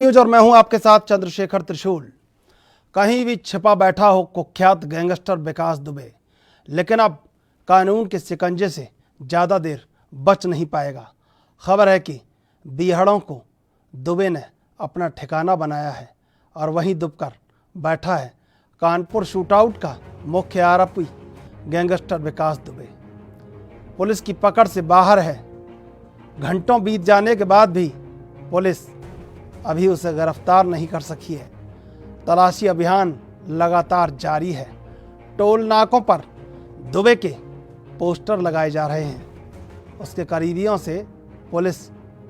News और मैं हूं आपके साथ चंद्रशेखर त्रिशूल। कहीं भी छिपा बैठा हो कुख्यात गैंगस्टर विकास दुबे, लेकिन अब कानून के शिकंजे से ज़्यादा देर बच नहीं पाएगा। खबर है कि बीहड़ों को दुबे ने अपना ठिकाना बनाया है और वहीं दुबकर बैठा है कानपुर शूटआउट का मुख्य आरोपी गैंगस्टर विकास दुबे। पुलिस की पकड़ से बाहर है। घंटों बीत जाने के बाद भी पुलिस अभी उसे गिरफ्तार नहीं कर सकी है। तलाशी अभियान लगातार जारी है। टोल नाकों पर दुबे के पोस्टर लगाए जा रहे हैं। उसके करीबियों से पुलिस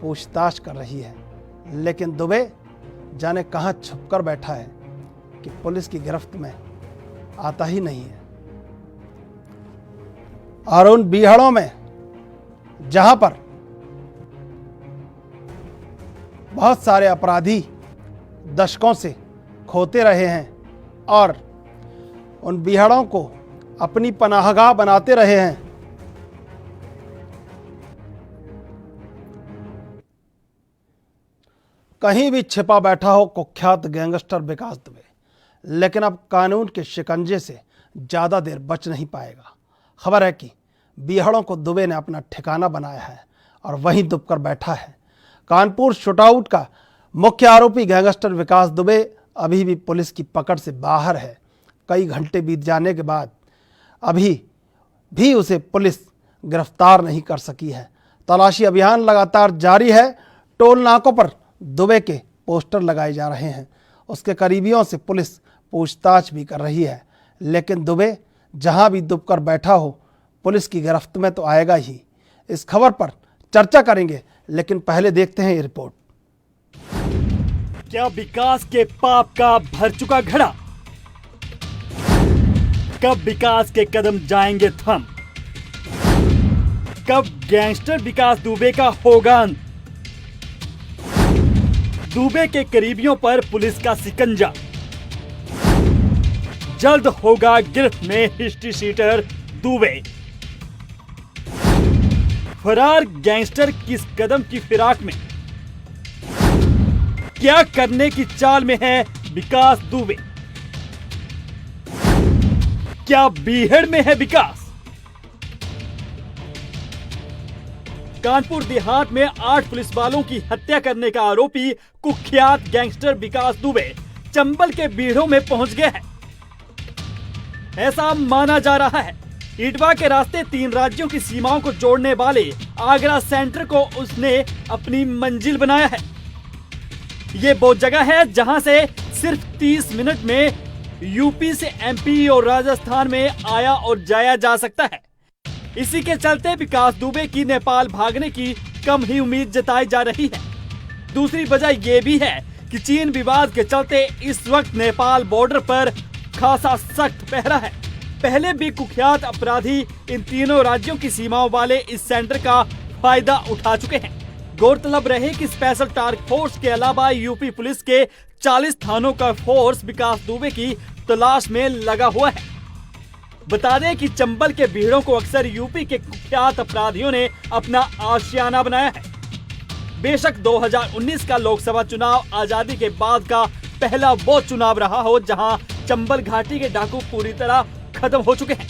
पूछताछ कर रही है, लेकिन दुबे जाने कहां छुपकर बैठा है कि पुलिस की गिरफ्त में आता ही नहीं है। और उन बीहड़ों में जहां पर बहुत सारे अपराधी दशकों से खोते रहे हैं और उन बीहड़ों को अपनी पनाहगाह बनाते रहे हैं, कहीं भी छिपा बैठा हो कुख्यात गैंगस्टर विकास दुबे, लेकिन अब कानून के शिकंजे से ज़्यादा देर बच नहीं पाएगा। खबर है कि बीहड़ों को दुबे ने अपना ठिकाना बनाया है और वहीं दुबकर बैठा है। कानपुर शूटआउट का मुख्य आरोपी गैंगस्टर विकास दुबे अभी भी पुलिस की पकड़ से बाहर है। कई घंटे बीत जाने के बाद अभी भी उसे पुलिस गिरफ्तार नहीं कर सकी है। तलाशी अभियान लगातार जारी है। टोल नाकों पर दुबे के पोस्टर लगाए जा रहे हैं। उसके करीबियों से पुलिस पूछताछ भी कर रही है, लेकिन दुबे जहां भी दुबकर बैठा हो पुलिस की गिरफ्त में तो आएगा ही। इस खबर पर चर्चा करेंगे, लेकिन पहले देखते हैं ये रिपोर्ट। क्या विकास के पाप का भर चुका घड़ा? कब विकास के कदम जाएंगे थम? कब गैंगस्टर विकास दुबे का होगा अंत? दुबे के करीबियों पर पुलिस का शिकंजा। जल्द होगा गिरफ्त में हिस्ट्री शीटर दुबे। फरार गैंगस्टर किस कदम की फिराक में? क्या करने की चाल में है विकास दुबे? क्या बीहड़ में है विकास? कानपुर देहात में 8 पुलिस वालों की हत्या करने का आरोपी कुख्यात गैंगस्टर विकास दुबे चंबल के बीहड़ों में पहुंच गया है। ऐसा माना जा रहा है इटवा के रास्ते 3 राज्यों की सीमाओं को जोड़ने वाले आगरा सेंटर को उसने अपनी मंजिल बनाया है। ये वो जगह है जहां से सिर्फ 30 मिनट में यूपी से एमपी और राजस्थान में आया और जाया जा सकता है। इसी के चलते विकास दुबे की नेपाल भागने की कम ही उम्मीद जताई जा रही है। दूसरी वजह यह भी है कि चीन विवाद के चलते इस वक्त नेपाल बॉर्डर पर खासा सख्त पहरा है। पहले भी कुख्यात अपराधी इन तीनों राज्यों की सीमाओं वाले इस सेंटर का फायदा उठा चुके हैं। गौरतलब रहे कि स्पेशल टास्क फोर्स के अलावा यूपी पुलिस के 40 थानों का फोर्स विकास दुबे की तलाश में लगा हुआ है। बता दें कि चंबल के बीहड़ों को अक्सर यूपी के कुख्यात अपराधियों ने अपना आशियाना बनाया है। बेशक 2019 का लोकसभा चुनाव आजादी के बाद का पहला वो चुनाव रहा हो जहां चंबल घाटी के डाकू पूरी तरह खत्म हो चुके हैं।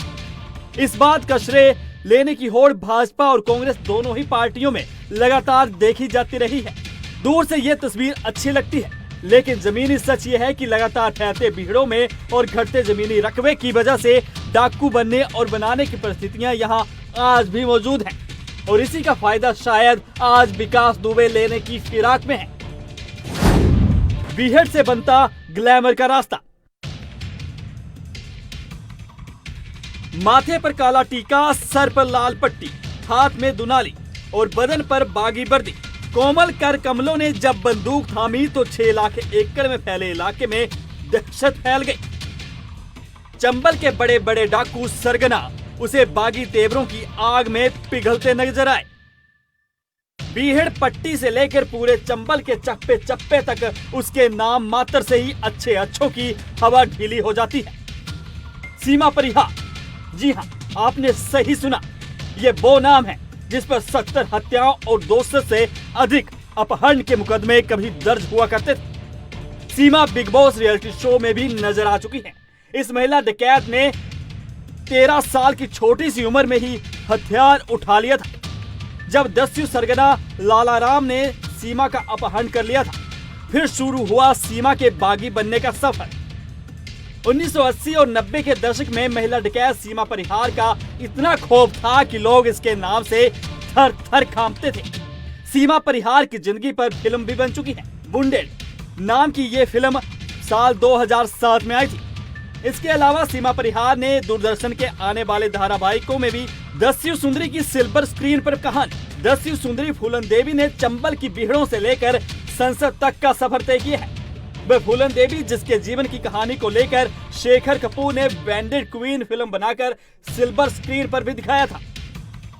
इस बात का श्रेय लेने की होड़ भाजपा और कांग्रेस दोनों ही पार्टियों में लगातार देखी जाती रही है। दूर से ये तस्वीर अच्छी लगती है, लेकिन जमीनी सच ये है कि लगातार फैलते बीहड़ों में और घटते जमीनी रकबे की वजह से डाकू बनने और बनाने की परिस्थितियां यहाँ आज भी मौजूद हैं और इसी का फायदा शायद आज विकास दुबे लेने की फिराक में है। बीहड़ से बनता ग्लैमर का रास्ता। माथे पर काला टीका, सर पर लाल पट्टी, हाथ में दुनाली और बदन पर बागी वर्दी। कोमल कर कमलों ने जब बंदूक थामी तो 6 लाख एकड़ में फैले इलाके में दहशत फैल गई। चंबल के बड़े बड़े डाकू सरगना उसे बागी तेवरों की आग में पिघलते नजर आए। बीहड़ पट्टी से लेकर पूरे चंबल के चप्पे चप्पे तक उसके नाम मात्र से ही अच्छे अच्छों की हवा ढीली हो जाती है। सीमा परिहार, जी हाँ, आपने सही सुना, ये वो नाम है जिस पर 70 हत्याओं और 200 से अधिक अपहरण के मुकदमे कभी दर्ज हुआ करते थे। सीमा बिग बॉस रियलिटी शो में भी नजर आ चुकी है। इस महिला डकैत ने 13 साल की छोटी सी उम्र में ही हथियार उठा लिया था, जब दस्यु सरगना लालाराम ने सीमा का अपहरण कर लिया था। फिर शुरू हुआ सीमा के बागी बनने का सफर। 1980 और 90 के दशक में महिला डकैत सीमा परिहार का इतना खौफ था कि लोग इसके नाम से थर थर कांपते थे। सीमा परिहार की जिंदगी पर फिल्म भी बन चुकी है। वुंडेड नाम की ये फिल्म साल 2007 में आई थी। इसके अलावा सीमा परिहार ने दूरदर्शन के आने वाले धारावाहिकों में भी दस्यु सुंदरी की सिल्वर स्क्रीन पर कहानी दस्यु सुंदरी फूलन देवी ने चंबल की बीहड़ों से लेकर संसद तक का सफर तय किया है। वह फूलन देवी जिसके जीवन की कहानी को लेकर शेखर कपूर ने बैंडेड क्वीन फिल्म बनाकर सिल्वर स्क्रीन पर भी दिखाया था।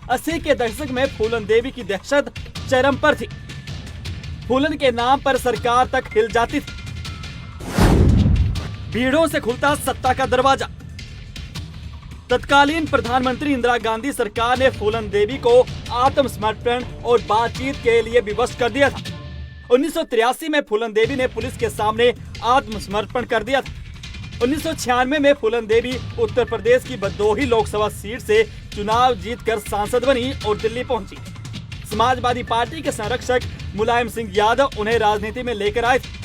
80 के दशक में फूलन देवी की दहशत चरम पर थी। फूलन के नाम पर सरकार तक हिल जाती थी। भीड़ों से खुलता सत्ता का दरवाजा। तत्कालीन प्रधानमंत्री इंदिरा गांधी सरकार ने फूलन देवी को आत्मसमर्पण और बातचीत के लिए विवश कर दिया था। 1983 में फूलन देवी ने पुलिस के सामने आत्मसमर्पण कर दिया था। 1996 में फूलन देवी उत्तर प्रदेश की भदोही लोकसभा सीट से चुनाव जीतकर सांसद बनी और दिल्ली पहुंची। समाजवादी पार्टी के संरक्षक मुलायम सिंह यादव उन्हें राजनीति में लेकर आए थे।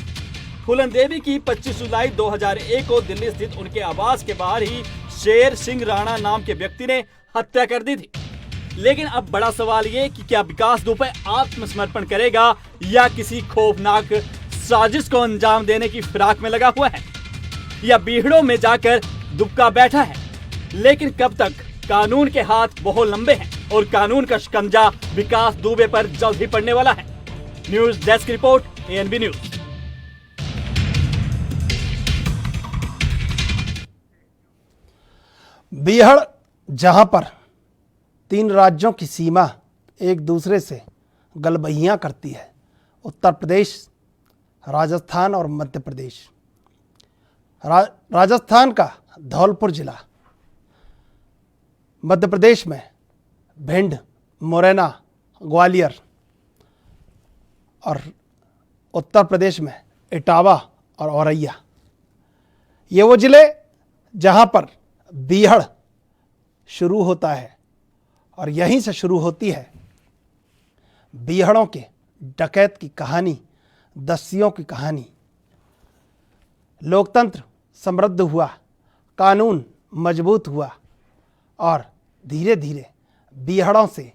फूलन देवी की 25 जुलाई 2001 को दिल्ली स्थित उनके आवास के बाहर ही शेर सिंह राणा नाम के व्यक्ति ने हत्या कर दी थी। लेकिन अब बड़ा सवाल ये कि क्या विकास दुबे आत्मसमर्पण करेगा या किसी खौफनाक साजिश को अंजाम देने की फिराक में लगा हुआ है, या बीहड़ों में जाकर दुबका बैठा है। लेकिन कब तक? कानून के हाथ बहुत लंबे हैं और कानून का शिकंजा विकास दुबे पर जल्द ही पड़ने वाला है। News desk report, ANB news. बीहड़, जहां पर 3 राज्यों की सीमा एक दूसरे से गलबहियां करती है, उत्तर प्रदेश, राजस्थान और मध्य प्रदेश। राजस्थान का धौलपुर जिला, मध्य प्रदेश में भिंड, मुरैना, ग्वालियर और उत्तर प्रदेश में इटावा और औरैया। ये वो जिले जहां पर बीहड़ शुरू होता है और यहीं से शुरू होती है बीहड़ों के डकैत की कहानी, दस्युओं की कहानी। लोकतंत्र समृद्ध हुआ, कानून मजबूत हुआ और धीरे धीरे बीहड़ों से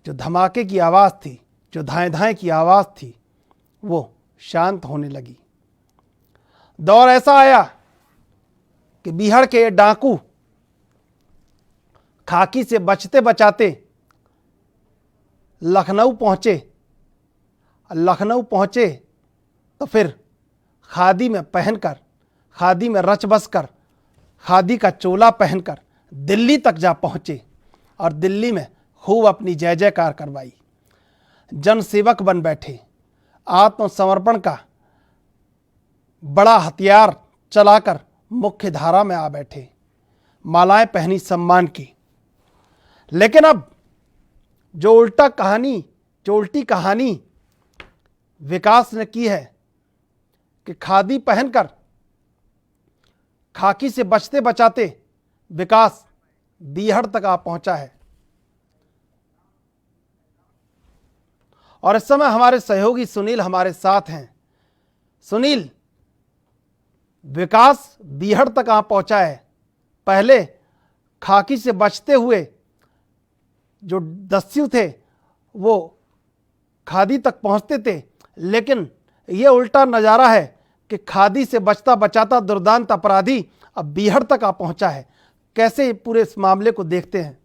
जो धमाके की आवाज़ थी, जो धाएं धाएं की आवाज़ थी, वो शांत होने लगी। दौर ऐसा आया कि बीहड़ के डाकू खाकी से बचते बचाते लखनऊ पहुंचे। लखनऊ पहुंचे तो फिर खादी में पहनकर, खादी में रच बस कर, खादी का चोला पहनकर दिल्ली तक जा पहुंचे और दिल्ली में खूब अपनी जय जयकार करवाई। जनसेवक बन बैठे, आत्मसमर्पण का बड़ा हथियार चलाकर मुख्य धारा में आ बैठे, मालाएं पहनी सम्मान की। लेकिन अब जो उल्टी कहानी विकास ने की है कि खादी पहनकर खाकी से बचते बचाते विकास बीहड़ तक आ पहुंचा है। और इस समय हमारे सहयोगी सुनील हमारे साथ हैं। सुनील, विकास बीहड़ तक आ पहुंचा है। पहले खाकी से बचते हुए जो दस्यु थे वो खादी तक पहुंचते थे, लेकिन ये उल्टा नज़ारा है कि खादी से बचता बचाता दुर्दांत अपराधी अब बीहड़ तक आ पहुंचा है। कैसे पूरे इस मामले को देखते हैं?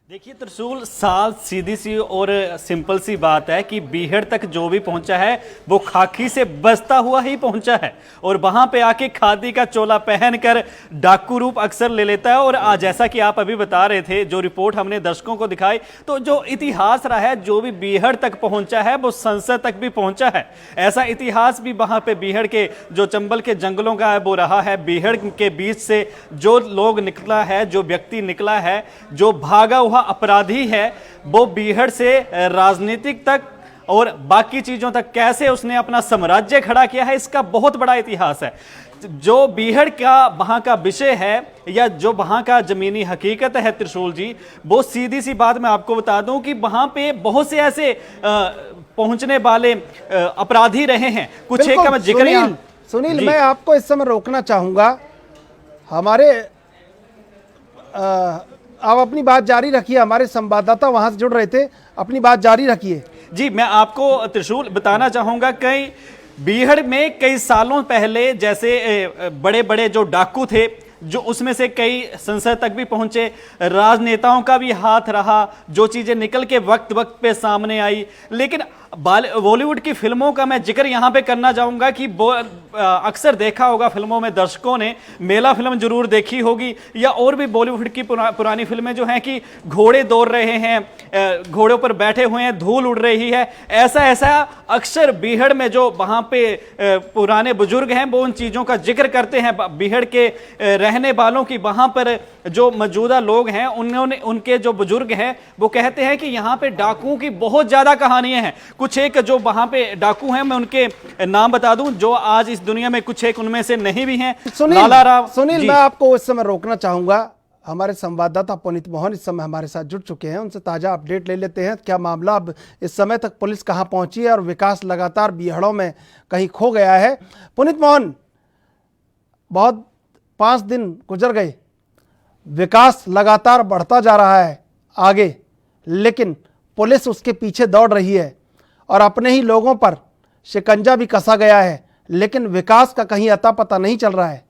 देखिए त्रिशूल, साल सीधी सी और सिंपल सी बात है कि बीहड़ तक जो भी पहुंचा है वो खाकी से बचता हुआ ही पहुंचा है और वहां पे आके खादी का चोला पहनकर डाकू रूप अक्सर ले लेता है। और आज जैसा कि आप अभी बता रहे थे, जो रिपोर्ट हमने दर्शकों को दिखाई, तो जो इतिहास रहा है, जो भी बीहड़ तक पहुंचा है वो संसद तक भी पहुंचा है। ऐसा इतिहास भी वहां पे बीहड़ के जो चंबल के जंगलों का है वो रहा है। बीहड़ के बीच से जो लोग निकला है, जो व्यक्ति निकला है, जो भागा हुआ अपराधी है, वो बीहड़ से राजनीतिक तक और बाकी चीजों तक कैसे उसने अपना साम्राज्य खड़ा किया है, इसका बहुत बड़ा इतिहास है। जो बीहड़ का वहां का विषय है या जो वहां का जमीनी हकीकत है त्रिशूल जी, वो सीधी सी बात मैं आपको बता दूं कि वहां पे बहुत से ऐसे पहुंचने वाले अपराधी रहे हैं। कुछ एक का मैं जिक्र यहाँ सुनील, मैं आपको इस समय रोकना चाहूंगा। हमारे आप अपनी बात जारी रखिए, हमारे संवाददाता वहां से जुड़ रहे थे, अपनी बात जारी रखिए। जी, मैं आपको त्रिशूल बताना चाहूंगा, कई बीहड़ में कई सालों पहले जैसे बड़े बड़े जो डाकू थे, जो उसमें से कई संसद तक भी पहुंचे, राजनेताओं का भी हाथ रहा, जो चीजें निकल के वक्त वक्त पे सामने आई। लेकिन बॉलीवुड की फिल्मों का मैं जिक्र यहां पे करना चाहूंगा कि अक्सर देखा होगा फिल्मों में, दर्शकों ने मेला फिल्म जरूर देखी होगी, या और भी बॉलीवुड की पुरानी फिल्में जो हैं कि घोड़े दौड़ रहे हैं, घोड़ों पर बैठे हुए हैं, धूल उड़ रही है, ऐसा अक्सर बीहड़ में जो वहां पे पुराने बुजुर्ग हैं वो उन चीजों का जिक्र करते हैं। बीहड़ के रहने वालों की, वहां पर जो मौजूदा लोग हैं उन्होंने, उनके जो बुजुर्ग हैं वो कहते हैं कि यहाँ पे डाकुओं की बहुत ज्यादा कहानियां हैं। कुछ एक जो वहां पे डाकू हैं, मैं उनके नाम बता दूं जो आज इस दुनिया में कुछ एक उनमें से नहीं भी हैं। सुनील, मैं आपको इस समय रोकना चाहूंगा। हमारे संवाददाता पुनीत मोहन इस समय हमारे साथ जुड़ चुके हैं, उनसे ताजा अपडेट ले लेते हैं। क्या मामला अब इस समय तक पुलिस कहां पहुंची है और विकास लगातार बीहड़ों में कहीं खो गया है? पुनीत मोहन, बहुत 5 दिन गुजर गए, विकास लगातार बढ़ता जा रहा है आगे, लेकिन पुलिस उसके पीछे दौड़ रही है और अपने ही लोगों पर शिकंजा भी कसा गया है, लेकिन विकास का कहीं अता पता नहीं चल रहा है।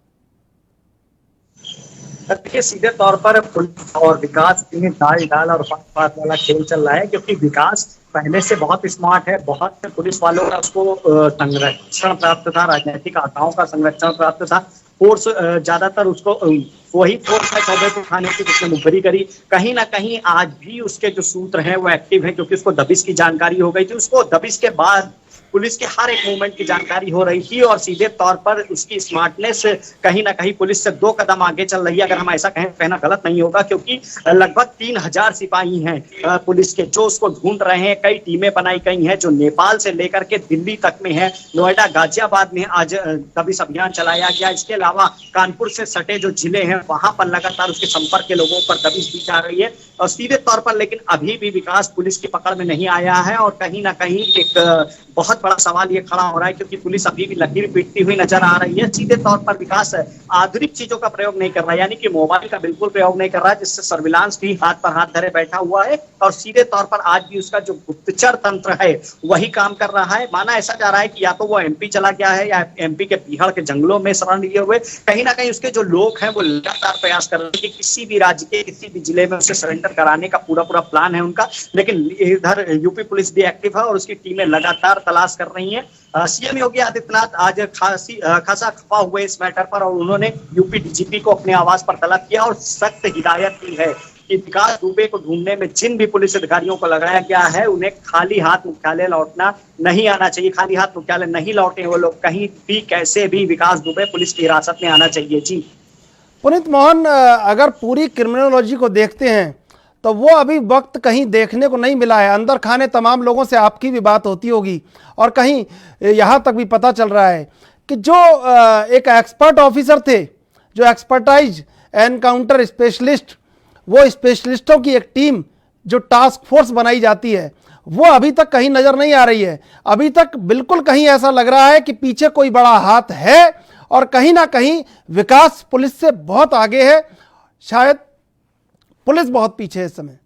देखिए, सीधे तौर पर पुलिस और विकास में दाल और पात वाला खेल चल रहा है, क्योंकि विकास पहले से बहुत स्मार्ट है। बहुत से पुलिस वालों का उसको संरक्षण प्राप्त था, राजनीतिक आताओं का संरक्षण प्राप्त था। फोर्स ज्यादातर उसको वही फोर्स है चौबे को खाने की जिसने मुखबरी करी। कहीं ना कहीं आज भी उसके जो सूत्र हैं वो एक्टिव है, क्योंकि उसको दबिश की जानकारी हो गई थी। उसको दबिश के बाद पुलिस के हर एक मूवमेंट की जानकारी हो रही थी और सीधे तौर पर उसकी स्मार्टनेस कहीं ना कहीं पुलिस से 2 कदम आगे चल रही है। अगर हम ऐसा कहना गलत नहीं होगा, क्योंकि लगभग 3000 सिपाही हैं पुलिस के जो उसको ढूंढ रहे हैं। कई टीमें बनाई गई हैं जो नेपाल से लेकर के दिल्ली तक में है। नोएडा, गाजियाबाद में आज दबिश अभियान चलाया गया। इसके अलावा कानपुर से सटे जो जिले हैं वहां पर लगातार उसके संपर्क के लोगों पर दबिश दी जा रही है और सीधे तौर पर। लेकिन अभी भी विकास पुलिस की पकड़ में नहीं आया है और कहीं ना कहीं एक बहुत बड़ा सवाल ये खड़ा हो रहा है, क्योंकि पुलिस अभी भी लकीर पीटती हुई नजर आ रही है। सीधे तौर पर विकास आधुनिक चीजों का प्रयोग नहीं कर रहा है, यानी कि मोबाइल का बिल्कुल प्रयोग नहीं कर रहा है, जिससे सर्विलांस भी हाथ पर हाथ धरे बैठा हुआ है और सीधे तौर पर आज भी उसका जो गुप्तचर तंत्र है वही काम कर रहा है। माना ऐसा जा रहा है कि या तो वो एमपी चला गया है या एमपी के बीहड़ के जंगलों में शरण लिए हुए। कहीं ना कहीं उसके जो लोग हैं वो लगातार प्रयास कर रहे हैं कि किसी भी राज्य के किसी भी जिले में उसे सरेंडर कराने का पूरा प्लान है उनका। लेकिन इधर यूपी पुलिस भी एक्टिव है और उसकी टीमें लगातार तलाश कर रही हैं। सीएम योगी आदित्यनाथ आज खासा खफा हुए इस मैटर पर और उन्होंने यूपी डीजीपी को अपने आवास पर तलब किया और सख्त हिदायत दी है कि विकास दुबे को ढूंढने में जिन भी पुलिस अधिकारियों को लगाया गया है उन्हें खाली हाथ मुख्यालय लौटना नहीं आना चाहिए। खाली हाथ मुख्यालय नहीं लौटे वो लोग, कहीं भी कैसे भी विकास दुबे पुलिस की हिरासत में आना चाहिए। जी पुनीत मोहन, अगर पूरी क्रिमिनोलॉजी को देखते हैं तो वो अभी वक्त कहीं देखने को नहीं मिला है। अंदर खाने तमाम लोगों से आपकी भी बात होती होगी और कहीं यहाँ तक भी पता चल रहा है कि जो एक एक्सपर्ट ऑफिसर थे, जो एक्सपर्टाइज एनकाउंटर स्पेशलिस्ट, वो स्पेशलिस्टों की एक टीम जो टास्क फोर्स बनाई जाती है वो अभी तक कहीं नज़र नहीं आ रही है। अभी तक बिल्कुल कहीं ऐसा लग रहा है कि पीछे कोई बड़ा हाथ है और कहीं ना कहीं विकास पुलिस से बहुत आगे है, शायद पुलिस बहुत पीछे है इस समय।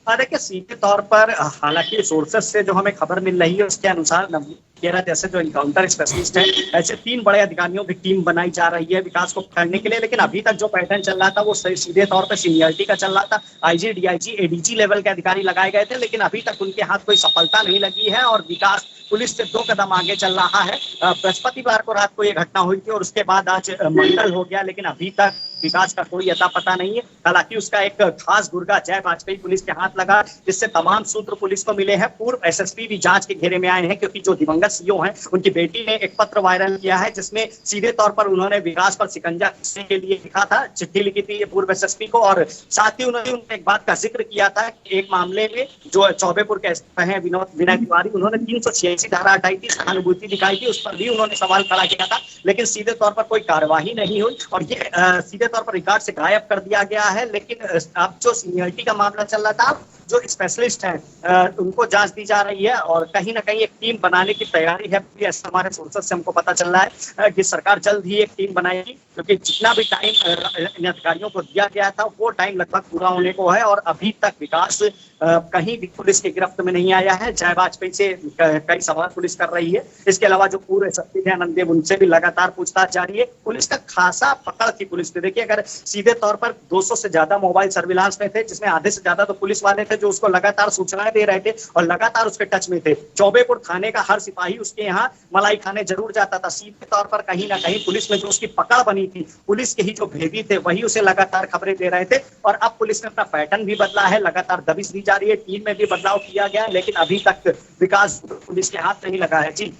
देखिए, सीधे तौर पर हालांकि सोर्सेस से जो हमें खबर मिल रही है उसके अनुसार नवनीत जैसे जो इनकाउंटर स्पेशलिस्ट हैं, ऐसे 3 बड़े अधिकारियों की टीम बनाई जा रही है विकास को पकड़ने के लिए। लेकिन अभी तक जो पैटर्न चल रहा था वो सीधे तौर पर सीनियरिटी का चल रहा था। आईजी, डीआईजी, एडीजी लेवल के अधिकारी लगाए गए थे, लेकिन अभी तक उनके हाथ कोई सफलता नहीं लगी है और विकास पुलिस से 2 कदम आगे चल रहा है। बृहस्पतिवार को रात को ये घटना हुई थी और उसके बाद आज मंगल हो गया, लेकिन अभी तक विकास का कोई अता पता नहीं है। हालांकि उसका एक खास गुर्गा जय वाजपेयी पुलिस के हाथ लगा, जिससे तमाम सूत्र पुलिस को मिले हैं। पूर्व एसएसपी भी जांच के घेरे में आए हैं, क्योंकि जो दिवंगत सीओ हैं उनकी बेटी ने एक पत्र वायरल किया है, जिसमें सीधे तौर पर उन्होंने विकास पर शिकंजा कसने के लिए लिखा था, चिट्ठी लिखी थी पूर्व एसएसपी को। और साथ ही उन्होंने एक बात का जिक्र किया था कि एक मामले में जो चौबेपुर के एसपी हैं विनय तिवारी, उन्होंने 386 धारा हटाई थी, सहानुभूति दिखाई थी, उस पर भी उन्होंने सवाल खड़ा किया था, लेकिन सीधे तौर पर कोई कार्यवाही नहीं हुई और ये सीधे तौर पर रिकॉर्ड से गायब कर दिया गया है। लेकिन अब जो सीनियरिटी का मामला चल रहा था, जो स्पेशलिस्ट हैं उनको जांच दी जा रही है और कहीं ना कहीं एक टीम बनाने की तैयारी है। ऐसा हमारे सोर्सेज से हमको पता चल रहा है कि सरकार जल्द ही एक टीम बनाएगी, क्योंकि जितना भी टाइम इन अधिकारियों को दिया गया था वो टाइम लगभग पूरा होने को है और अभी तक विकास कहीं भी पुलिस की गिरफ्त में नहीं आया है। जय वाजपेयी से कई सवाल पुलिस कर रही है। इसके अलावा जो पूर्व एसपी थे आनंद देव, उनसे भी लगातार पूछताछ जारी है। पुलिस का खासा पकड़ थी पुलिस ने। देखिए, अगर सीधे तौर पर 200 से ज्यादा मोबाइल सर्विलांस में थे, जिसमें आधे से ज्यादा तो पुलिस वाले थे जो उसको लगातार सूचनाएं दे रहे थे और लगातार उसके टच में थे। चौबेपुर थाने का हर सिपाही उसके यहाँ मलाई खाने जरूर जाता था। सीधे तौर पर कहीं ना कहीं पुलिस में जो उसकी पकड़ बनी थी, पुलिस के ही जो भेदी थे वही उसे लगातार खबरें दे रहे थे। और अब पुलिस ने अपना पैटर्न भी बदला है, लगातार दबिश दी जा रही है, टीम में भी बदलाव किया गया है, लेकिन अभी तक विकास पुलिस के हाथ नहीं लगा है। जी,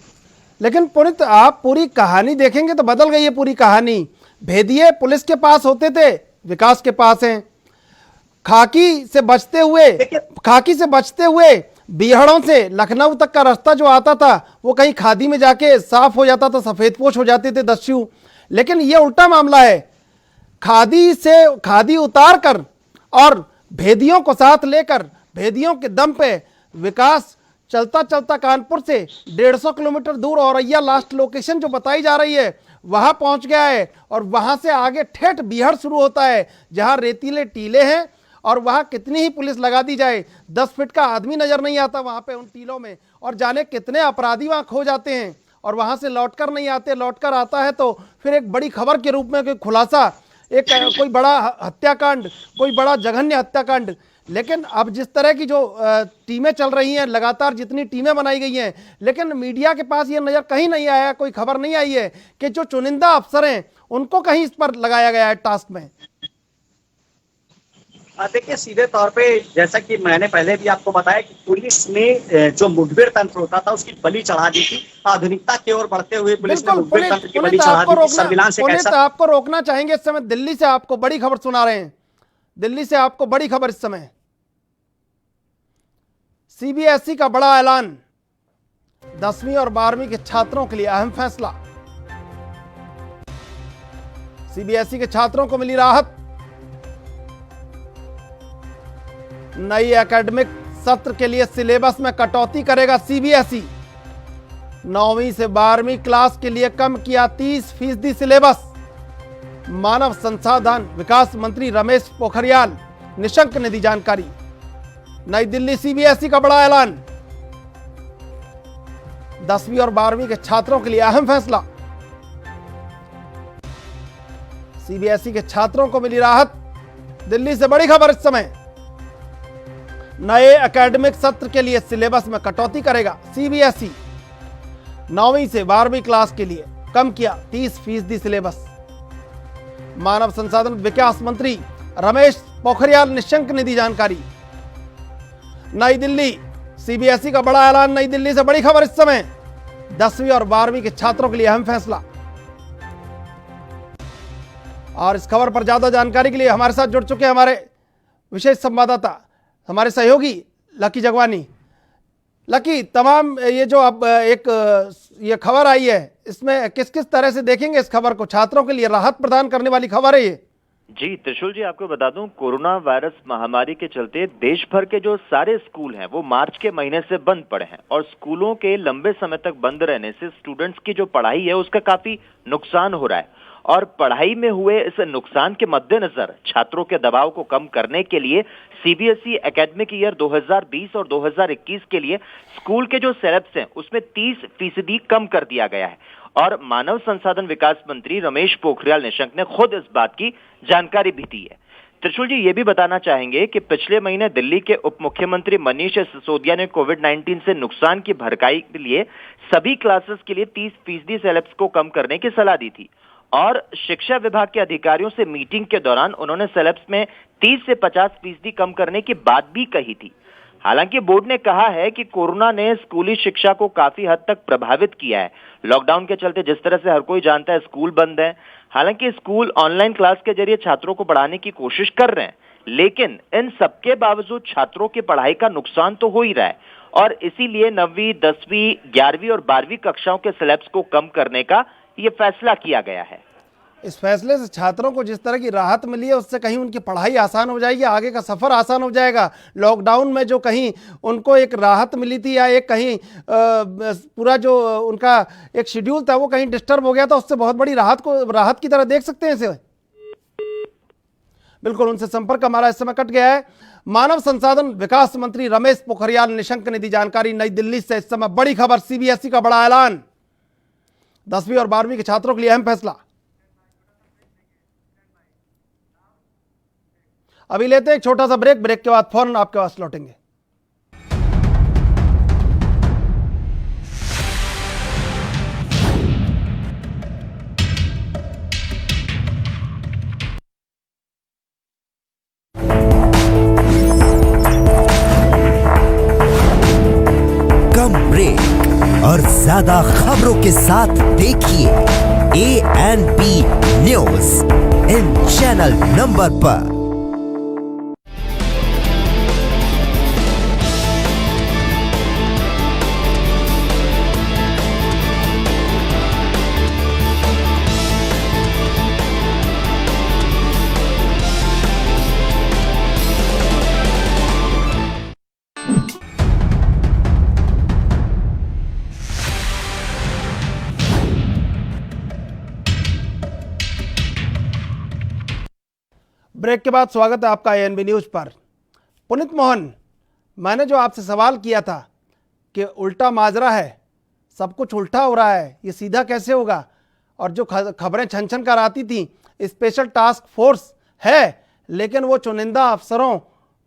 लेकिन पुनित, आप पूरी कहानी देखेंगे तो बदल गई है पूरी कहानी। भेदिए पुलिस के पास होते थे, विकास के पास हैं। खाकी से बचते हुए बिहड़ों से लखनऊ तक का रास्ता जो आता था वो कहीं खादी में जाके साफ हो जाता था, सफेदपोश हो जाते थे दस्यु। लेकिन ये उल्टा मामला है, खादी उतार कर और भेदियों को साथ लेकर भेदियों के दम पे विकास चलता चलता कानपुर से 150 किलोमीटर दूर औरैया लास्ट लोकेशन जो बताई जा रही है वहां पहुंच गया है। और वहां से आगे ठेठ बिहड़ शुरू होता है, जहां रेतीले टीले हैं और वहां कितनी ही पुलिस लगा दी जाए 10 फीट का आदमी नजर नहीं आता वहां पे उन टीलों में। और जाने कितने अपराधी वहां खो जाते हैं और वहां से लौटकर नहीं आते। लौटकर आता है तो फिर एक बड़ी खबर के रूप में कोई खुलासा, एक कोई बड़ा हत्याकांड, कोई बड़ा जघन्य हत्याकांड। लेकिन अब जिस तरह की जो टीमें चल रही हैं, लगातार जितनी टीमें बनाई गई हैं, लेकिन मीडिया के पास ये नज़र कहीं नहीं आया, कोई खबर नहीं आई है कि जो चुनिंदा अफसर हैं उनको कहीं इस पर लगाया गया है टास्क में। देखिए, सीधे तौर पे जैसा कि मैंने पहले भी आपको बताया कि पुलिस ने जो मुठभेड़ तंत्र होता था उसकी बलि चढ़ा दी थी। आधुनिकता की ओर बढ़ते हुए पुलिस ने मुठभेड़ तंत्र की बलि चढ़ा दी थी। सर्विलांस एक ऐसा, आपको रोकना चाहेंगे इस समय दिल्ली से आपको बड़ी खबर सुना रहे हैं। दिल्ली से आपको बड़ी खबर इस समय, सीबीएसई का बड़ा ऐलान, 10वीं और 12वीं के छात्रों के लिए अहम फैसला। सीबीएसई के छात्रों को मिली राहत, नई एकेडमिक सत्र के लिए सिलेबस में कटौती करेगा सीबीएसई। 9वीं से 12वीं क्लास के लिए कम किया 30% सिलेबस। मानव संसाधन विकास मंत्री रमेश पोखरियाल निशंक ने दी जानकारी। नई दिल्ली, सीबीएसई का बड़ा ऐलान, 10वीं और 12वीं के छात्रों के लिए अहम फैसला। सीबीएसई के छात्रों को मिली राहत। दिल्ली से बड़ी खबर इस समय, नए एकेडमिक सत्र के लिए सिलेबस में कटौती करेगा सीबीएसई। 9वीं से 12वीं क्लास के लिए कम किया 30% सिलेबस। मानव संसाधन विकास मंत्री रमेश पोखरियाल निशंक ने दी जानकारी। नई दिल्ली, सीबीएसई का बड़ा ऐलान। नई दिल्ली से बड़ी खबर इस समय, 10वीं और 12वीं के छात्रों के लिए अहम फैसला। और इस खबर पर ज्यादा जानकारी के लिए हमारे साथ जुड़ चुके हमारे विशेष संवाददाता, हमारे सहयोगी लकी जगवानी। लकी, तमाम ये जो अब एक ये खबर आई है, इसमें किस किस तरह से देखेंगे इस खबर को? छात्रों के लिए राहत प्रदान करने वाली खबर है ये। जी त्रिशूल जी, आपको बता दूं, कोरोना वायरस महामारी के चलते देश भर के जो सारे स्कूल हैं वो मार्च के महीने से बंद पड़े हैं और स्कूलों के लंबे समय तक बंद रहने से स्टूडेंट्स की जो पढ़ाई है उसका काफी नुकसान हो रहा है। और पढ़ाई में हुए इस नुकसान के मद्देनजर छात्रों के दबाव को कम करने के लिए सीबीएसई एकेडमिक ईयर 2020 और 2021 के लिए स्कूल के जो सिलेबस हैं उसमें 30% कम कर दिया गया है। और मानव संसाधन विकास मंत्री रमेश पोखरियाल निशंक ने खुद इस बात की जानकारी भी दी है। त्रिशूल जी, ये भी बताना चाहेंगे कि पिछले महीने दिल्ली के उप मुख्यमंत्री मनीष सिसोदिया ने कोविड-19 से नुकसान की भरपाई के लिए सभी क्लासेस के लिए 30% सिलेबस को कम करने की सलाह दी थी। और शिक्षा विभाग के अधिकारियों से मीटिंग के दौरान उन्होंने सिलेबस में 30 से 50% कम करने की बात भी कही थी। हालांकि बोर्ड ने कहा है कि कोरोना ने स्कूली शिक्षा को काफी हद तक प्रभावित किया है। लॉकडाउन के चलते जिस तरह से हर कोई जानता है स्कूल बंद है। हालांकि स्कूल ऑनलाइन क्लास के जरिए छात्रों को पढ़ाने की कोशिश कर रहे हैं, लेकिन इन सबके बावजूद छात्रों की पढ़ाई का नुकसान तो हो ही रहा है और इसीलिए 9वीं, 10वीं, 11वीं और 12वीं कक्षाओं के सिलेबस को कम करने का ये फैसला किया गया है। इस फैसले से छात्रों को जिस तरह की राहत मिली है उससे कहीं उनकी पढ़ाई आसान हो जाएगी, आगे का सफ़र आसान हो जाएगा। लॉकडाउन में जो कहीं उनको एक राहत मिली थी या एक कहीं पूरा जो उनका एक शेड्यूल था वो कहीं डिस्टर्ब हो गया था, उससे बहुत बड़ी राहत की तरह देख सकते हैं इसे। बिल्कुल, उनसे संपर्क हमारा इस समय कट गया है। मानव संसाधन विकास मंत्री रमेश पोखरियाल निशंक ने दी जानकारी। नई दिल्ली से इस समय बड़ी खबर, सीबीएसई का बड़ा ऐलान, 10वीं और 12वीं के छात्रों के लिए अहम फैसला। अभी लेते हैं एक छोटा सा ब्रेक के बाद फौरन आपके पास लौटेंगे। कम ब्रेक और ज्यादा खबरों के साथ देखिए ANP news in channel number पर। ब्रेक के बाद स्वागत है आपका ANB न्यूज पर। पुनीत मोहन, मैंने जो आपसे सवाल किया था कि उल्टा माजरा है, सब कुछ उल्टा हो रहा है, ये सीधा कैसे होगा, और जो खबरें छन छन कर आती थी स्पेशल टास्क फोर्स है लेकिन वो चुनिंदा अफसरों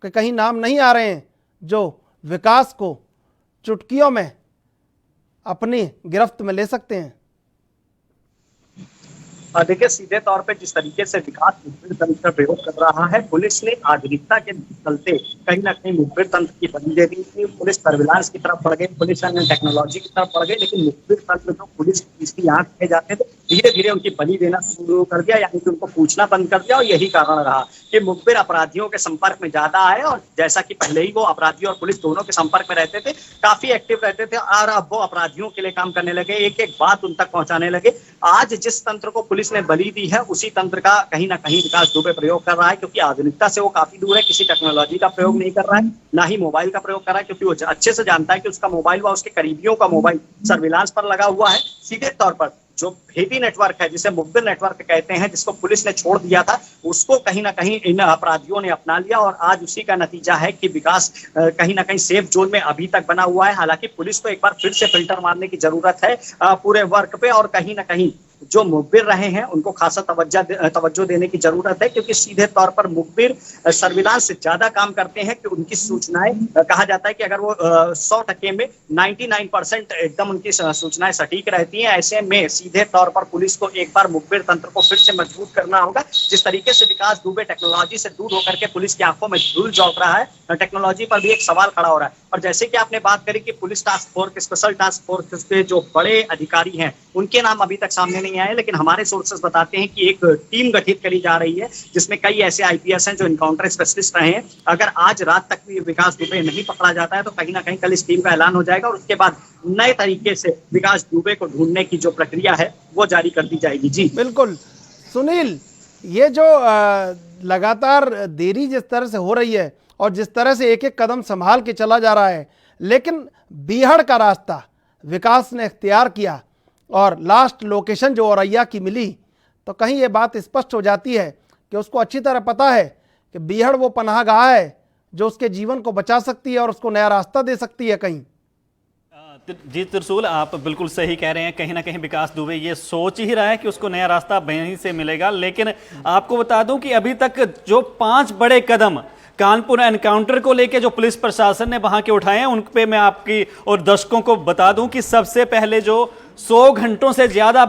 के कहीं नाम नहीं आ रहे हैं जो विकास को चुटकियों में अपनी गिरफ्त में ले सकते हैं। देखिए, सीधे तौर पे जिस तरीके से विकास मुखबिर तंत्र का प्रयोग कर रहा है, पुलिस ने आधुनिकता के चलते कहीं ना कहीं मुखबिर तंत्र की बलि दे दी थी। पुलिस सर्विलांस की तरफ बढ़ गई, पुलिस अन्य टेक्नोलॉजी की तरफ बढ़ गई, लेकिन मुखबिर तंत्र जो पुलिस की आंख में जाते थे धीरे धीरे उनकी बलि देना शुरू कर दिया, यानी कि उनको पूछना बंद कर दिया। और यही कारण रहा कि मुखबिर अपराधियों के संपर्क में ज्यादा आए, और जैसा कि पहले ही वो अपराधी और पुलिस दोनों के संपर्क में रहते थे, काफी एक्टिव रहते थे, और अब वो अपराधियों के लिए काम करने लगे, एक एक बात उन तक पहुंचाने लगे। आज जिस तंत्र को पुलिस ने बलि दी है उसी तंत्र का कहीं ना कहीं विकास दुबे प्रयोग कर रहा है, क्योंकि आधुनिकता से वो काफी दूर है, किसी टेक्नोलॉजी का प्रयोग नहीं कर रहा है, ना ही मोबाइल का प्रयोग कर रहा है, क्योंकि वो अच्छे से जानता है कि उसका मोबाइल व उसके करीबियों का मोबाइल सर्विलांस पर लगा हुआ है। सीधे तौर पर जो हेवी नेटवर्क है, जिसे मुखबिर नेटवर्क कहते हैं, जिसको पुलिस ने छोड़ दिया था, उसको कहीं ना कहीं इन अपराधियों ने अपना लिया, और आज उसी का नतीजा है कि विकास कहीं ना कहीं सेफ जोन में अभी तक बना हुआ है। हालांकि पुलिस को एक बार फिर से फिल्टर मारने की जरूरत है पूरे वर्क पे, और कहीं ना कहीं जो मुखबिर रहे हैं उनको खासा तवज्जो देने की जरूरत है, क्योंकि सीधे तौर पर मुखबिर सर्विलांस से ज्यादा काम करते हैं कि उनकी सूचनाएं, कहा जाता है कि अगर वो 100% में 99% एकदम उनकी सूचनाएं सटीक रहती हैं। ऐसे में सीधे तौर पर पुलिस को एक बार मुखबिर तंत्र को फिर से मजबूत करना होगा। जिस तरीके से विकास दुबे टेक्नोलॉजी से दूर होकर के पुलिस की आंखों में धूल झोंक रहा है, टेक्नोलॉजी पर भी एक सवाल खड़ा हो रहा है। और जैसे कि आपने बात करी कि police task force, special task force के जो बड़े अधिकारी हैं उनके नाम अभी तक सामने नहीं आए, लेकिन हमारे सोर्सेस बताते हैं कि एक टीम गठित करी जा रही है जिसमें कई ऐसे IPS हैं जो इनकाउंटर स्पेशलिस्ट रहे हैं। अगर आज रात तक भी विकास दुबे नहीं पकड़ा जाता है तो कहीं ना कहीं कल इस टीम का ऐलान हो जाएगा, और उसके बाद नए तरीके से विकास दुबे को ढूंढने की जो प्रक्रिया है वो जारी कर दी जाएगी। जी बिल्कुल सुनील, ये जो लगातार देरी जिस तरह से हो रही है और जिस तरह से एक एक कदम संभाल के चला जा रहा है, लेकिन बीहड़ का रास्ता विकास ने इख्तियार किया और लास्ट लोकेशन जो औरैया की मिली, तो कहीं ये बात स्पष्ट हो जाती है कि उसको अच्छी तरह पता है कि बीहड़ वो पनाहगाह है जो उसके जीवन को बचा सकती है और उसको नया रास्ता दे सकती है। कहीं जी त्रिशूल, आप बिल्कुल सही कह रहे हैं। कहीं ना कहीं विकास दुबे ये सोच ही रहा है कि उसको नया रास्ता वहीं से मिलेगा, लेकिन आपको बता दूं कि अभी तक जो 5 बड़े कदम कानपुर एनकाउंटर को लेके जो पुलिस प्रशासन ने वहां के उठाए हैं, उन पे मैं आपकी और दर्शकों को बता दूं कि सबसे पहले जो 100 घंटों से ज्यादा